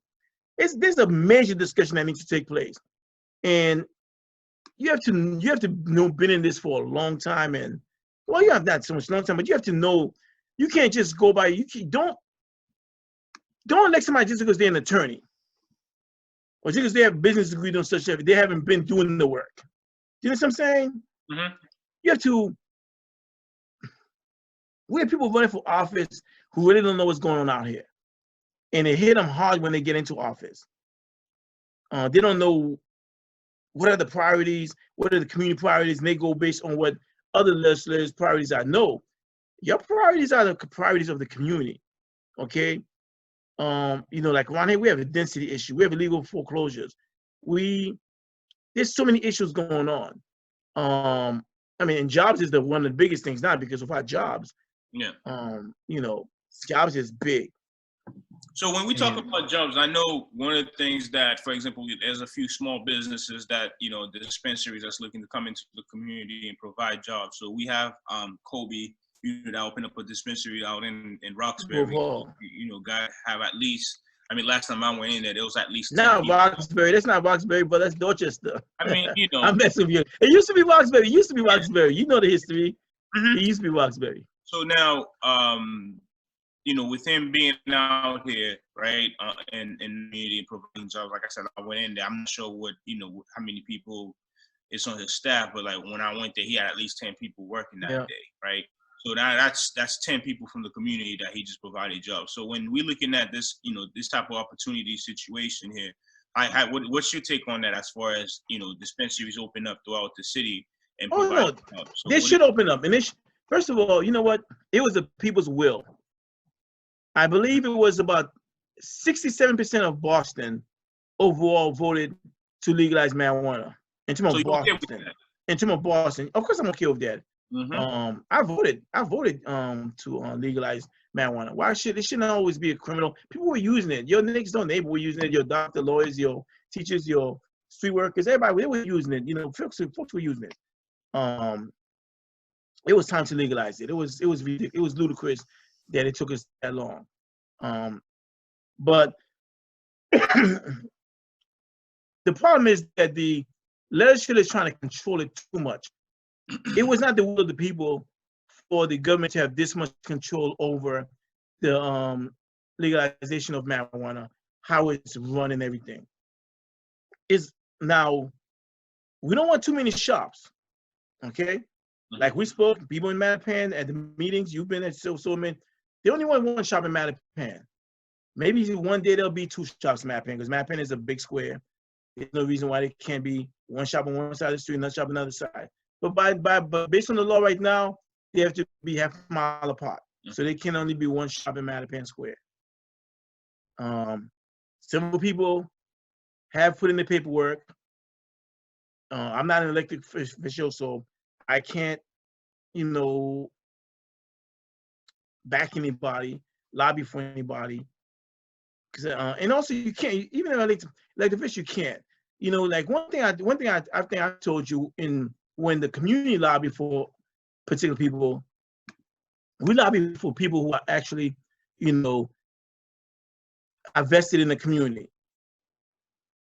There's a major discussion that needs to take place, and you have to know, been in this for a long time, and well, you have not so much long time, but you have to know. You can't just go by. Don't elect somebody just because they're an attorney or just because they have a business degree on such that they haven't been doing the work. You know what I'm saying? You have to. We have people running for office who really don't know what's going on out here, and it hit them hard when they get into office. They don't know what are the priorities, what are the community priorities, and they go based on what other legislators' priorities are. No, your priorities are the priorities of the community. Okay, you know, like around here we have a density issue, we have illegal foreclosures, there's so many issues going on. I mean, and jobs is one of the biggest things now because of our jobs. Yeah. You know, jobs is big. So when we talk about jobs, I know one of the things that, for example, there's a few small businesses that, you know, the dispensaries that's looking to come into the community and provide jobs. So we have Kobe, you know, that opened up a dispensary out in Roxbury. You know, got have at least, I mean, last time I went in there was at least 10 people. Roxbury, that's not Roxbury, but that's Dorchester. I mean, you know. I'm messing with you. It used to be Roxbury. You know the history. It used to be Roxbury. So now, you know, with him being out here, right, in the community and providing jobs, like I said, I went in there. I'm not sure what, you know, how many people it's on his staff, but like when I went there, he had at least 10 people working that day, right? So that's 10 people from the community that he just provided jobs. So when we're looking at this, you know, this type of opportunity situation here, what's your take on that as far as, you know, dispensaries open up throughout the city and provide jobs? So they should open up. And first of all, you know what? It was the people's will. I believe it was about 67% of Boston overall voted to legalize marijuana. In terms of Boston. In terms of Boston, of course I'm okay with that. I voted to legalize marijuana. Why should it shouldn't always be a criminal? People were using it. Your next door neighbor were using it. Your doctor, lawyers, your teachers, your street workers, everybody, they were using it. You know, folks were using it. It was time to legalize it. It was ridiculous. It was ludicrous that it took us that long. But the problem is that the legislature is trying to control it too much. It was not the will of the people for the government to have this much control over the legalization of marijuana, how it's run and everything. Now, we don't want too many shops, okay? Like we spoke, people in Mattapan at the meetings, you've been at so many, they only want one shop in Mattapan. Maybe one day there'll be two shops in Mattapan because Mattapan is a big square. There's no reason why there can't be one shop on one side of the street, another shop on the other side. But but based on the law right now, they have to be half a mile apart. So they can only be one shop in Mattapan Square. Several people have put in the paperwork. I'm not an elected official, so I can't, you know, back anybody. lobby for anybody. And also you can't, even if like the fish, you can't. You know, like one thing I think I told you when the community lobby for particular people, we lobby for people who are actually, you know, are vested in the community.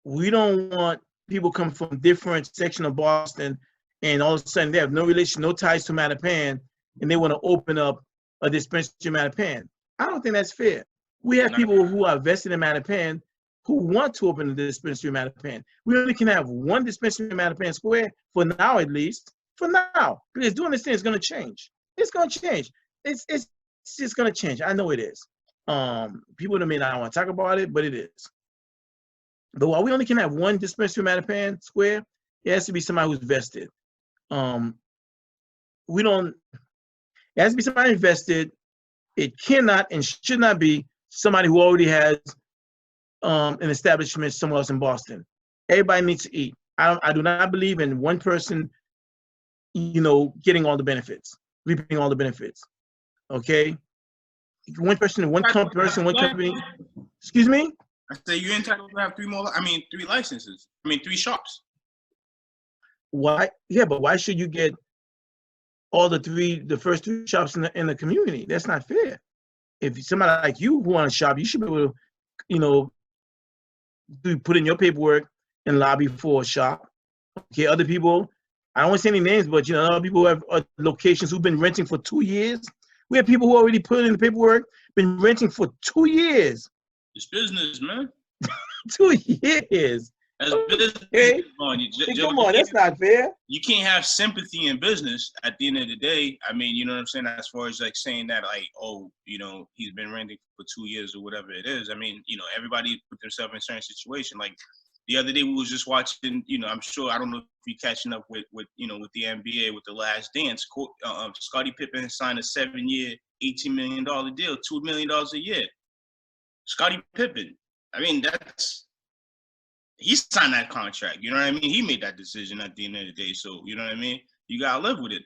We don't want people coming from different sections of Boston and all of a sudden they have no relation, no ties to Mattapan, and they want to open up a dispensary in Mattapan. I don't think that's fair. We have people who are vested in Mattapan who want to open a dispensary in Mattapan. We only can have one dispensary in Mattapan Square for now, at least. For now, because doing this thing is going to change. It's going to change. It's just going to change. I know it is. People may not want to talk about it, but it is. But while we only can have one dispensary in Mattapan Square, it has to be somebody who's vested. It has to be somebody invested. It cannot and should not be somebody who already has an establishment somewhere else in Boston. Everybody needs to eat. I do not believe in one person, you know, getting all the benefits, reaping all the benefits. Okay, one person, one company. Excuse me. I say you're entitled to have three licenses. 3 shops. Why? Yeah, but why should you get all the first 3 shops in the community? That's not fair. If somebody like you who want to shop, you should be able to, you know, put in your paperwork and lobby for a shop. Okay, other people, I don't want to say any names, but you know, other people who have locations who've been renting for 2 years. We have people who already put in the paperwork, been renting for 2 years. It's business, man. 2 years. As business, okay. Come on, that's not fair. You can't have sympathy in business at the end of the day. I mean, you know what I'm saying? As far as like saying that, like, oh, you know, he's been renting for 2 years or whatever it is. I mean, you know, everybody put themselves in a certain situation. Like the other day we was just watching, you know, I'm sure, I don't know if you're catching up with you know, with the NBA, with The Last Dance. Scottie Pippen signed a 7-year, $18 million deal, $2 million a year. Scottie Pippen. I mean, he signed that contract, you know what I mean? He made that decision at the end of the day. So, you know what I mean? You gotta live with it.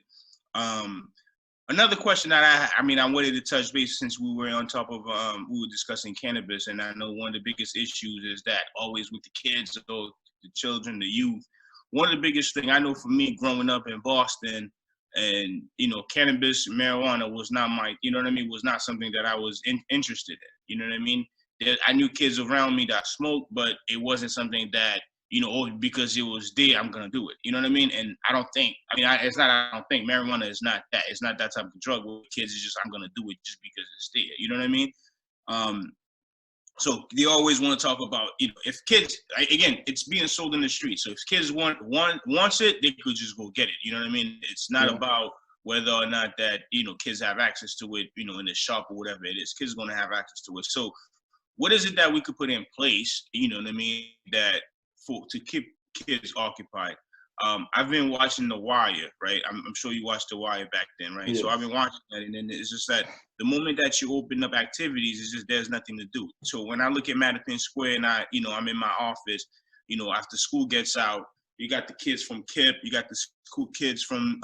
Another question that I wanted to touch base since we were on top of, we were discussing cannabis, and I know one of the biggest issues is that always with the kids, or the children, the youth. One of the biggest thing I know for me growing up in Boston, and, you know, cannabis, marijuana was not you know what I mean, was not something that I was interested in, you know what I mean? I knew kids around me that smoked, but it wasn't something that, you know, oh, because it was there, I'm going to do it. You know what I mean? And I don't think marijuana is not that. It's not that type of drug with kids. It's just, I'm going to do it just because it's there. You know what I mean? So they always want to talk about, you know, if kids, again, it's being sold in the street. So if kids wants it, they could just go get it. You know what I mean? It's not about whether or not that, you know, kids have access to it, you know, in the shop or whatever it is. Kids are going to have access to it. So what is it that we could put in place, you know what I mean, that to keep kids occupied? I've been watching The Wire, right? I'm sure you watched The Wire back then, right? Yes. So I've been watching that, and then it's just that the moment that you open up activities, it's just there's nothing to do. So when I look at Mattapan Square and I'm in my office, you know, after school gets out, you got the kids from KIPP, you got the school kids from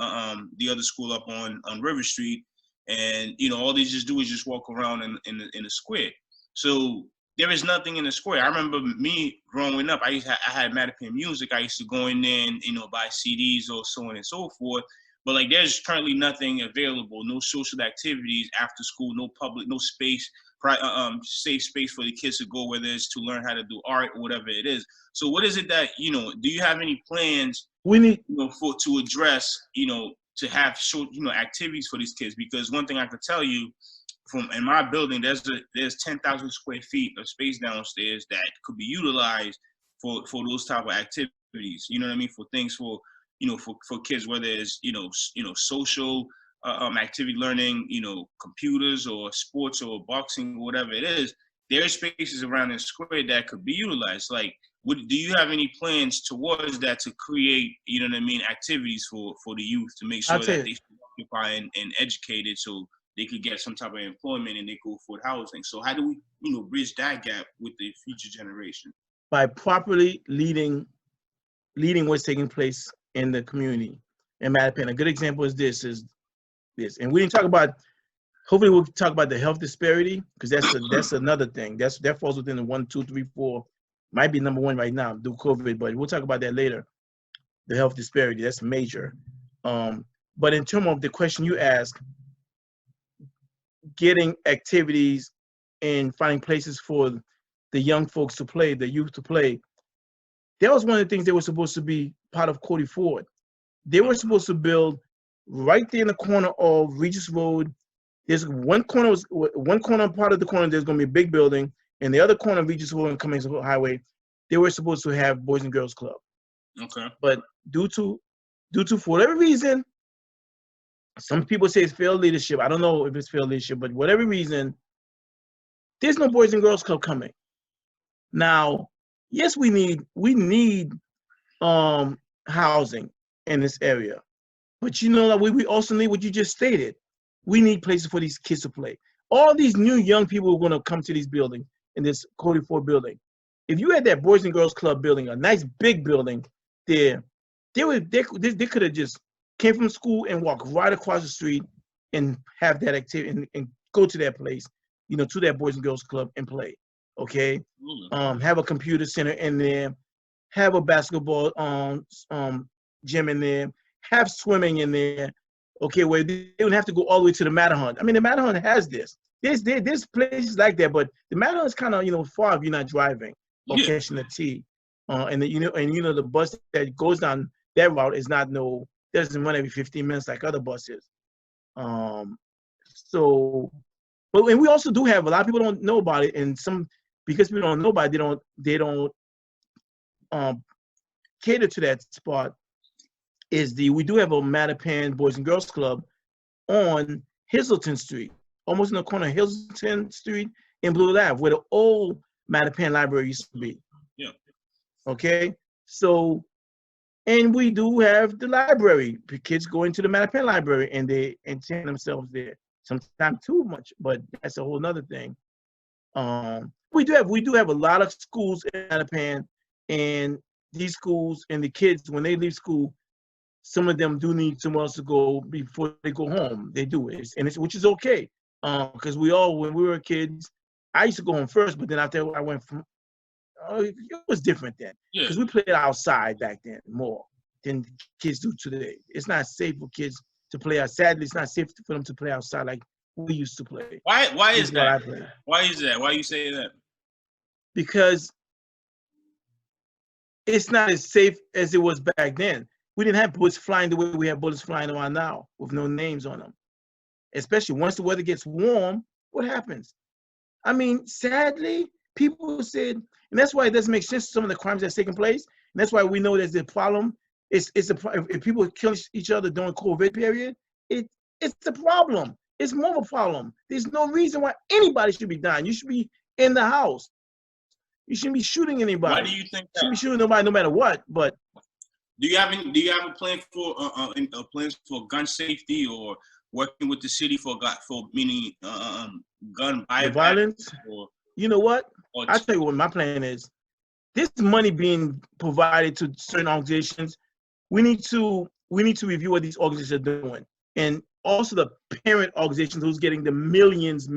the other school up on River Street, and, you know, all they just do is just walk around in the square. So there is nothing in the square. I remember me growing up, I had Mattapan Music. I used to go in there and, you know, buy CDs or so on and so forth. But like, there's currently nothing available, no social activities after school, no public, no space, safe space for the kids to go, whether it's to learn how to do art or whatever it is. So what is it that, you know, do you have any plans to address, you know, to have activities for these kids? Because one thing I could tell you, in my building, there's 10,000 square feet of space downstairs that could be utilized for those type of activities. You know what I mean? For things for kids, whether it's social activity learning, you know, computers or sports or boxing or whatever it is. There are spaces around the square that could be utilized. Like, do you have any plans towards that to create, you know what I mean, activities for the youth to make sure that they stay occupied and educated, so they could get some type of employment and they go afford housing? So how do we, you know, bridge that gap with the future generation? By properly leading what's taking place in the community. In Mattapan, a good example is this, and we didn't talk about hopefully we'll talk about the health disparity, because that's another thing. That falls within the 1, 2, 3, 4. Might be number 1 right now due to COVID, but we'll talk about that later. The health disparity, that's major. But in terms of the question you asked, getting activities and finding places for the young folks to play, the youth to play, that was one of the things they were supposed to be part of Cody Ford. They were supposed to build right there in the corner of Regis Road. There's one corner part of the corner, there's going to be a big building, and the other corner of Regis Road and Cummings Highway, they were supposed to have Boys and Girls Club. Okay. But due to for whatever reason, some people say it's failed leadership. I don't know if it's failed leadership, but whatever reason, there's no Boys and Girls Club coming. Now, yes, we need housing in this area, but you know that we also need what you just stated. We need places for these kids to play. All these new young people are going to come to these buildings, in this Cody Ford building. If you had that Boys and Girls Club building, a nice big building there, they could have just came from school and walked right across the street and have that activity and go to that place, to that Boys and Girls Club and play. Okay, have a computer center in there, have a basketball gym in there, have swimming in there. Okay, where they don't have to go all the way to the Matterhorn. I mean, the Matterhorn has this. There's places like that, but the Matterhorn is kind of far if you're not driving or catching the T. And the bus that goes down that route is doesn't run every 15 minutes like other buses. And we also do have a lot of people don't know about it, and because people don't know about it, they don't cater to that spot. We do have a Mattapan Boys and Girls Club on Hazelton Street, almost in the corner of Hazelton Street and Blue Ave, where the old Mattapan Library used to be. Yeah. Okay, so, and we do have the library. The kids go into the Mattapan Library and they entertain themselves there. Sometimes too much, but that's a whole nother thing. We do have a lot of schools in Mattapan, and these schools and the kids, when they leave school, some of them do need somewhere else to go before they go home. They do it, which is okay. Because when we were kids, I used to go home first, but then after I went from, it was different then. Because we played outside back then more than kids do today. It's not safe for kids to play outside. Sadly, it's not safe for them to play outside like we used to play. Why is that? Why is that? Why you say that? Because it's not as safe as it was back then. We didn't have bullets flying the way we have bullets flying around now with no names on them. Especially once the weather gets warm, what happens? I mean, sadly, people said, and that's why it doesn't make sense, some of the crimes that's taking place. And that's why we know there's a problem. If people kill each other during COVID period, it's a problem. It's more of a problem. There's no reason why anybody should be dying. You should be in the house. You shouldn't be shooting anybody. Why do you think that? You shouldn't be shooting nobody no matter what. But do you have a plan for plans for gun safety, or working with the city for meaning gun violence? You know what? I'll tell you what my plan is. This money being provided to certain organizations, we need to review what these organizations are doing, and also the parent organizations who's getting the millions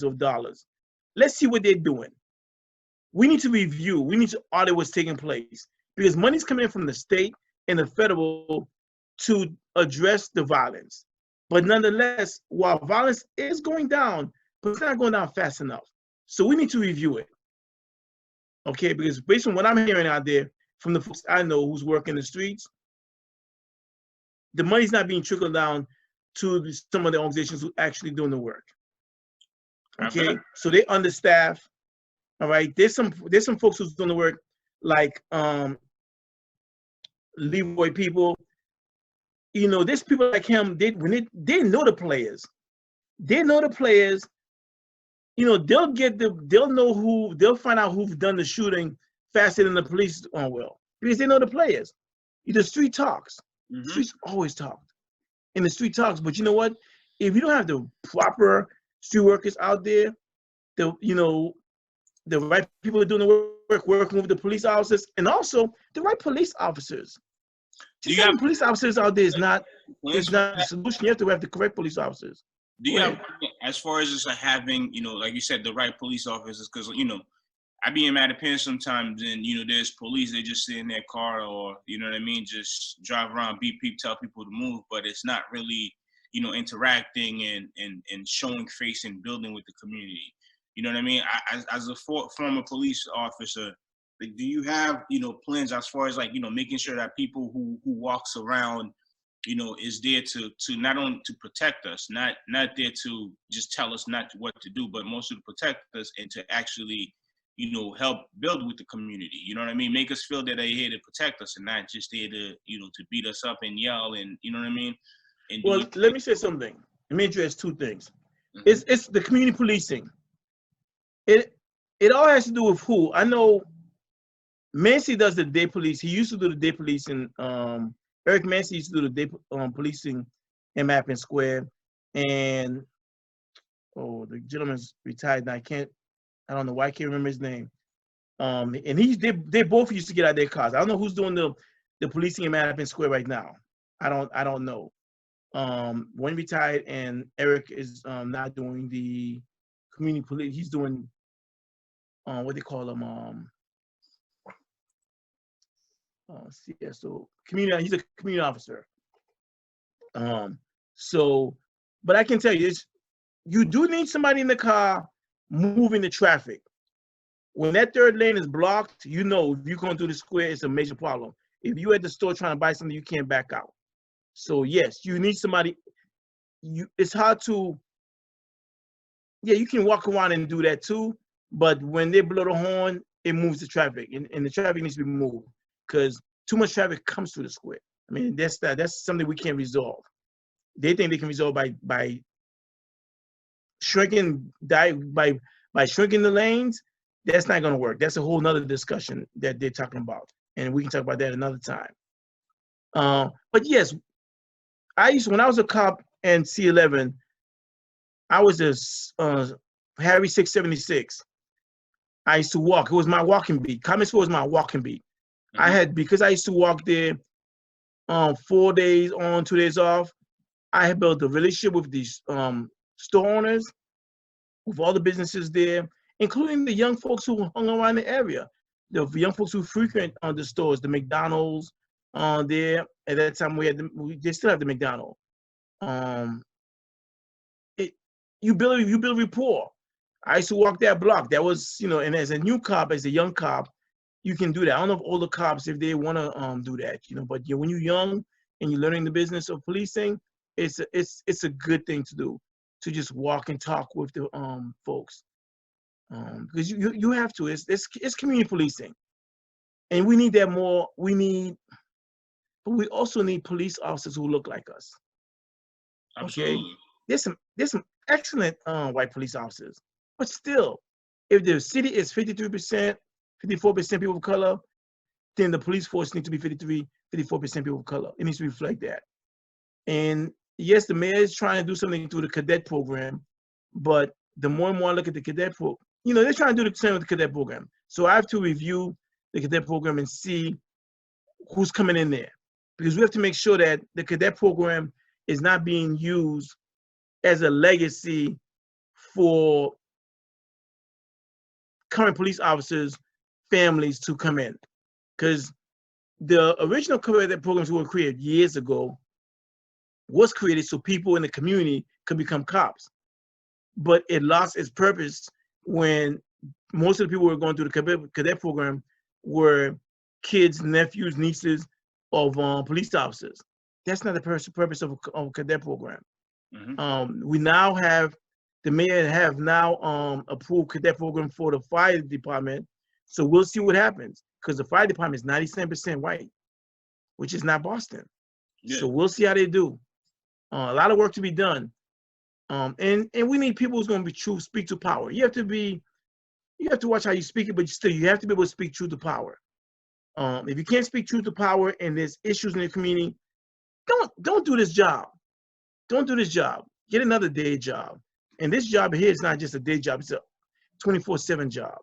of dollars. Let's see what they're doing. We need to review. We need to audit what's taking place, because money's coming in from the state and the federal to address the violence. But nonetheless, while violence is going down, but it's not going down fast enough. So we need to review it. Okay, because based on what I'm hearing out there from the folks I know who's working the streets, the money's not being trickled down to some of the organizations who are actually doing the work. Okay, so they understaffed. All right, there's some folks who's doing the work, like Leroy people. There's people like him. They know the players. They know the players. They'll find out who've done the shooting faster than the police will, because they know the players. The street talks. Mm-hmm. The streets always talk. And the street talks, but you know what? If you don't have the proper street workers out there, the right people are doing the work, working with the police officers, and also the right police officers. Just having police officers out there is not the solution. You have to have the correct police officers. Do you have, as far as just having, like you said, the right police officers? Because, I be in Mattapan sometimes, and, there's police, they just sit in their car or, you know what I mean, just drive around, beep, beep, tell people to move, but it's not really, interacting and showing face and building with the community. You know what I mean? As a former police officer, like, do you have, plans as far as like, making sure that people who walks around, is there to not only to protect us, not there to just tell us not what to do, but mostly to protect us and to actually, help build with the community. You know what I mean? Make us feel that they're here to protect us and not just there to, to beat us up and yell and, you know what I mean? And well, let me say something. Let me address two things. Mm-hmm. It's the community policing. It all has to do with who. I know Mancy does the day police. He used to do the day policing. Eric Mancy used to do the day policing in Mappin Square. And the gentleman's retired now. I don't know why I can't remember his name. And they both used to get out of their cars. I don't know who's doing the policing in Mappin Square right now. I don't know. One retired, and Eric is not doing the community police. He's doing what they call them. CSO community. He's a community officer. But I can tell you this: you do need somebody in the car moving the traffic. When that third lane is blocked, if you're going through the square, it's a major problem. If you're at the store trying to buy something, you can't back out. So yes, you need somebody. It's hard to. Yeah, you can walk around and do that too, but when they blow the horn, it moves the traffic, and the traffic needs to be moved because too much traffic comes through the square. I mean, that's something we can't resolve. They think they can resolve by shrinking by shrinking the lanes. That's not going to work. That's a whole nother discussion that they're talking about, and we can talk about that another time. But yes, when I was a cop in C11, I was a Harry 676. I used to walk. It was my walking beat. Common Square was my walking beat. Mm-hmm. Because I used to walk there 4 days on, 2 days off, I had built a relationship with these store owners, with all the businesses there, including the young folks who hung around the area. The young folks who frequent the stores, the McDonald's there. At that time, they still have the McDonald's. You build rapport. I used to walk that block. That was, and as a new cop, as a young cop, you can do that. I don't know if older cops, if they want to do that, but when you're young and you're learning the business of policing, it's a good thing to do, to just walk and talk with the folks, because you have to. It's community policing, and we need that more. But we also need police officers who look like us. Absolutely. Okay, there's some excellent white police officers, but still, if the city is 53%, 54% people of color, then the police force needs to be 54% people of color. It needs to reflect that. And yes, the mayor is trying to do something through the cadet program, but the more and more I look at the cadet program, they're trying to do the same with the cadet program. So I have to review the cadet program and see who's coming in there, because we have to make sure that the cadet program is not being used as a legacy for current police officers' families to come in. Because the original cadet programs were created years ago was created so people in the community could become cops. But it lost its purpose when most of the people who were going through the cadet program were kids, nephews, nieces of police officers. That's not the purpose of a cadet program. Mm-hmm. We now have, the mayor have now approved cadet program for the fire department. So we'll see what happens, because the fire department is 97% white, which is not Boston. Yeah. So we'll see how they do. A lot of work to be done. And we need people who's going to be true, speak to power. You have to watch how you speak it, but still you have to be able to speak truth to power. If you can't speak truth to power and there's issues in the community, don't do this job. Don't do this job. Get another day job. And this job here is not just a day job; it's a 24/7 job.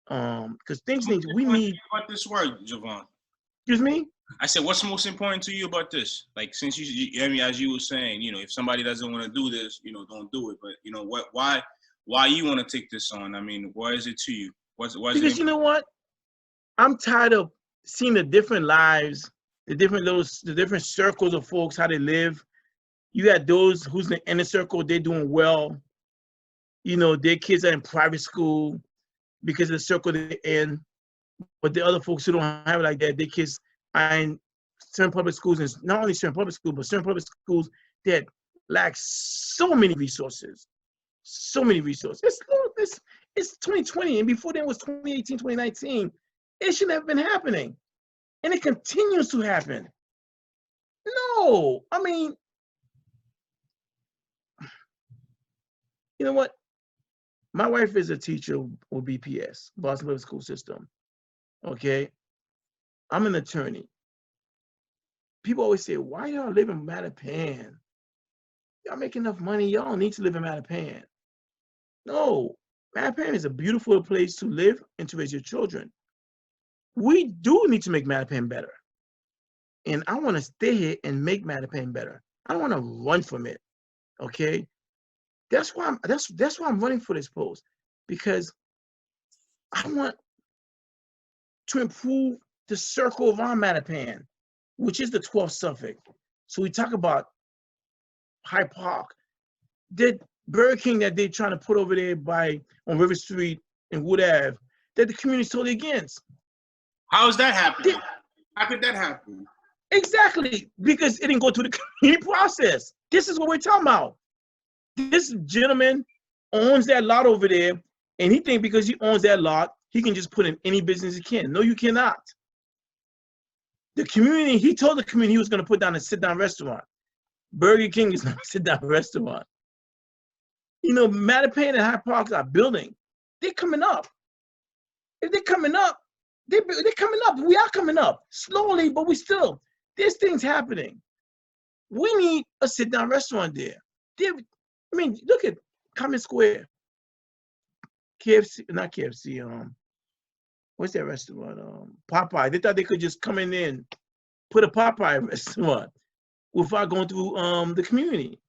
Because we need. What this word, Jovan? Excuse me? I said, what's most important to you about this? Like, since I mean, as you were saying, if somebody doesn't want to do this, don't do it. But why you want to take this on? I mean, why is it to you? Because you know what? I'm tired of seeing the different lives, the different circles of folks, how they live. You got those who's in the inner circle, they're doing well. Their kids are in private school because of the circle they're in. But the other folks who don't have it like that, their kids are in certain public schools, and not only certain public schools, but certain public schools that lack so many resources. So many resources. It's 2020, and before then was 2018, 2019. It shouldn't have been happening. And it continues to happen. No, I mean, you know what? My wife is a teacher with BPS, Boston Public School System. Okay? I'm an attorney. People always say, why y'all live in Mattapan? Y'all make enough money. Y'all don't need to live in Mattapan. No, Mattapan is a beautiful place to live and to raise your children. We do need to make Mattapan better. And I want to stay here and make Mattapan better. I don't want to run from it. Okay? That's why I'm running for this post, because I want to improve the circle of our Mattapan, which is the 12th Suffolk. So we talk about Hyde Park. That Burger King that they're trying to put over there on River Street and Wood Ave, that the community's totally against. How is that happening? How could that happen? Exactly, because it didn't go through the community process. This is what we're talking about. This gentleman owns that lot over there, and he thinks because he owns that lot, he can just put in any business he can. No, you cannot. The community, he told the community he was going to put down a sit-down restaurant. Burger King is not a sit-down restaurant. Mattapan and Hyde Park are building. They're coming up. If they're coming up, they're coming up. We are coming up slowly, but there's things happening. We need a sit-down restaurant there. Look at Common Square. KFC, not KFC. What's that restaurant? Popeye. They thought they could just come in there and put a Popeye restaurant without going through the community.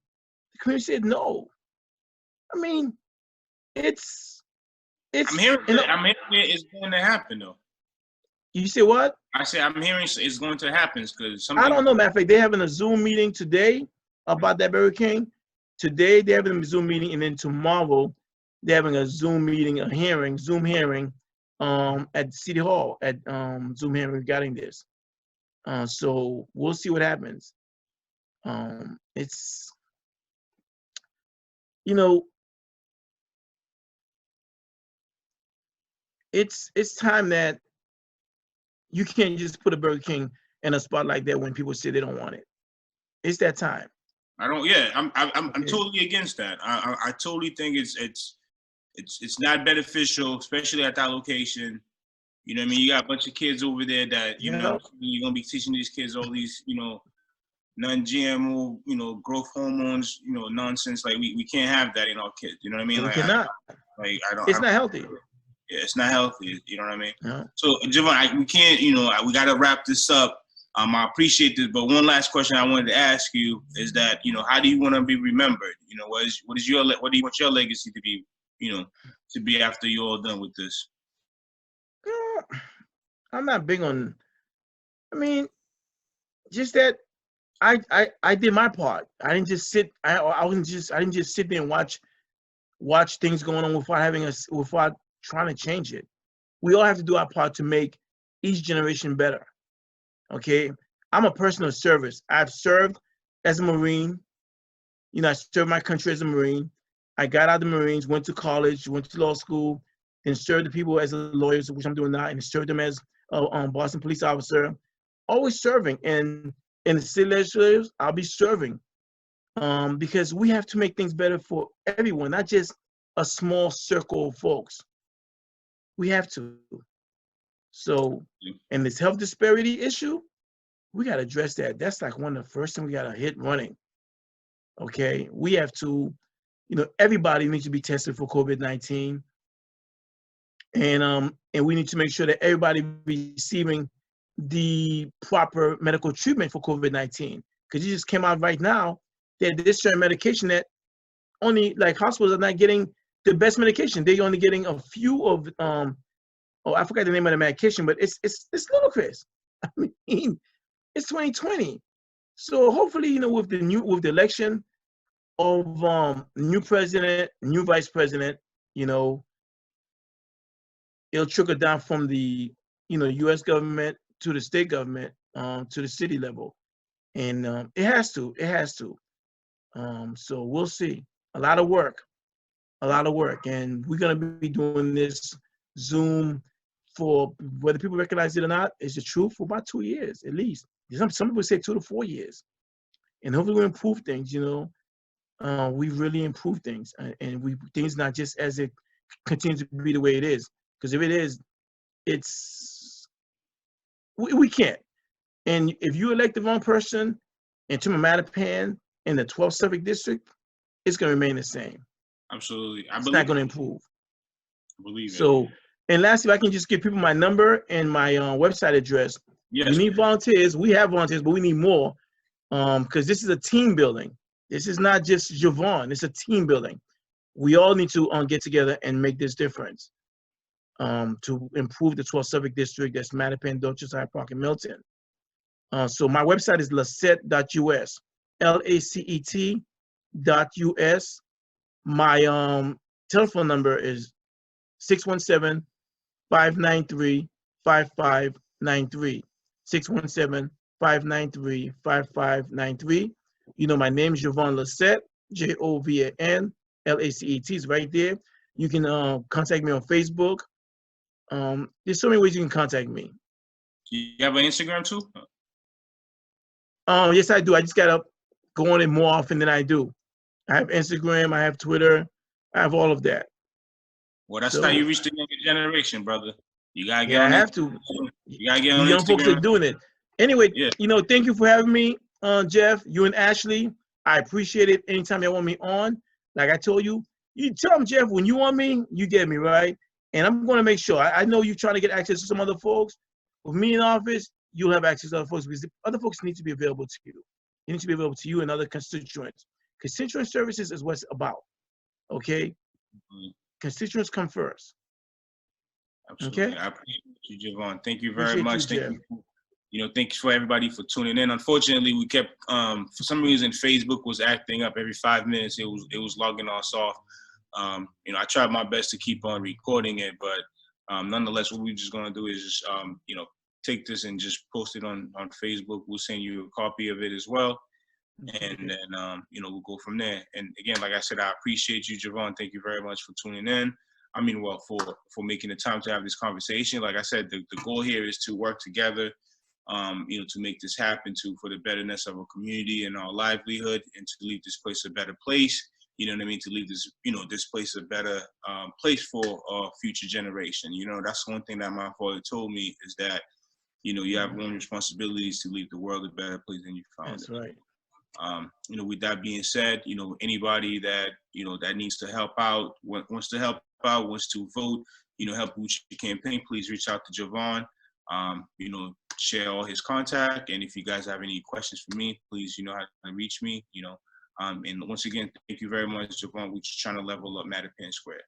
The community said no. I mean, it's. I'm hearing it's going to happen though. You say what? I say I'm hearing it's going to happen because I don't know. Matter of fact, they're having a Zoom meeting today about that Burger King. Today they're having a Zoom meeting, and then tomorrow they're having a Zoom meeting, Zoom hearing, at City Hall at Zoom hearing regarding this. So we'll see what happens. It's it's time that you can't just put a Burger King in a spot like that when people say they don't want it. It's that time. I'm totally against that. I totally think it's not beneficial, especially at that location. You know what I mean? You got a bunch of kids over there that you're gonna be teaching these kids all these non-GMO growth hormones nonsense. Like we can't have that in our kids. You know what I mean? We cannot. It's not healthy. Yeah, it's not healthy. You know what I mean? No. So, Jovan, we can't. We got to wrap this up. I appreciate this, but one last question I wanted to ask you is that how do you want to be remembered? What do you want your legacy to be? To be after you're all done with this. I'm not big on. I mean, just that I did my part. I didn't just sit. I didn't just sit there and watch things going on without trying to change it. We all have to do our part to make each generation better. Okay, I'm a person of service. I've served as a Marine. I served my country as a Marine. I got out of the Marines, went to college, went to law school, and served the people as a lawyer, which I'm doing now, and served them as a Boston police officer. Always serving, and in the city legislatures, I'll be serving, because we have to make things better for everyone, not just a small circle of folks. We have to. So, and this health disparity issue, we got to address that. That's like one of the first things we got to hit running. Okay, we have to, everybody needs to be tested for COVID-19, and we need to make sure that everybody receiving the proper medical treatment for COVID-19. Because you just came out right now that there's certain medication that only, like, hospitals are not getting the best medication. They're only getting a few of oh, I forgot the name of the medication, but it's ludicrous. I mean, it's 2020. So hopefully, with the election of new president, new vice president, it'll trickle down from the U.S. government to the state government, to the city level, and it has to. So we'll see. A lot of work, and we're gonna be doing this Zoom for, whether people recognize it or not, is the truth, for about 2 years at least. Some people say 2 to 4 years, and hopefully we improve things. We really improve things, and things not just as it continues to be the way it is. Because if it is, we can't. And if you elect the wrong person into Mattapan in the 12th Suffolk District, it's going to remain the same. Absolutely. It's not going to improve. I believe it. So, and lastly, if I can just give people my number and my website address. Yes. We need volunteers. We have volunteers, but we need more, because this is a team building. This is not just Jovan. It's a team building. We all need to get together and make this difference, to improve the 12th Suffolk District. That's Mattapan, Dorchester, Hyde Park, and Milton. So my website is lacet.us, LACET.us. My telephone number is 617-593-5593. 617-593-5593. My name is Jovan Lacet, Jovan Lacet is right there. You can contact me on Facebook. There's so many ways you can contact me. You have an Instagram too? Yes, I do. I just gotta go on it more often than I do. I have Instagram, I have Twitter, I have all of that. Well, that's how you reach the younger generation, brother. You gotta get on. I have to. You gotta get on the young Instagram. Folks are doing it. Anyway, yeah. Thank you for having me, Jeff. You and Ashley. I appreciate it. Anytime you want me on, like I told you, you tell them, Jeff, when you want me, you get me, right? And I'm going to make sure. I know you're trying to get access to some other folks. With me in office, you'll have access to other folks, because the other folks need to be available to you. They need to be available to you and other constituents. Constituent services is what it's about. Okay? Mm-hmm. Constituents come first. Absolutely. Okay? I appreciate you, Jovan. Thank you very much. Thank you. Thanks for everybody for tuning in. Unfortunately, we kept for some reason Facebook was acting up every 5 minutes. It was logging us off. I tried my best to keep on recording it, but nonetheless, what we're just gonna do is just take this and just post it on Facebook. We'll send you a copy of it as well, and then we'll go from there. And again, like I said, I appreciate you, Jovan. Thank you very much for tuning in. For making the time to have this conversation. Like I said, the goal here is to work together, to make this happen, for the betterness of our community and our livelihood, and to leave this place a better place. You know what I mean? To leave this, this place a better place for our future generation. That's one thing that my father told me, is that, you have one responsibilities to leave the world a better place than you found it. That's right. With that being said, anybody that, that needs to help out, wants to help out, wants to vote, help boost your campaign, please reach out to Jovan. Share all his contact. And if you guys have any questions for me, please, how to reach me, and once again, thank you very much, Jovan. We're just trying to level up Mattapan Square.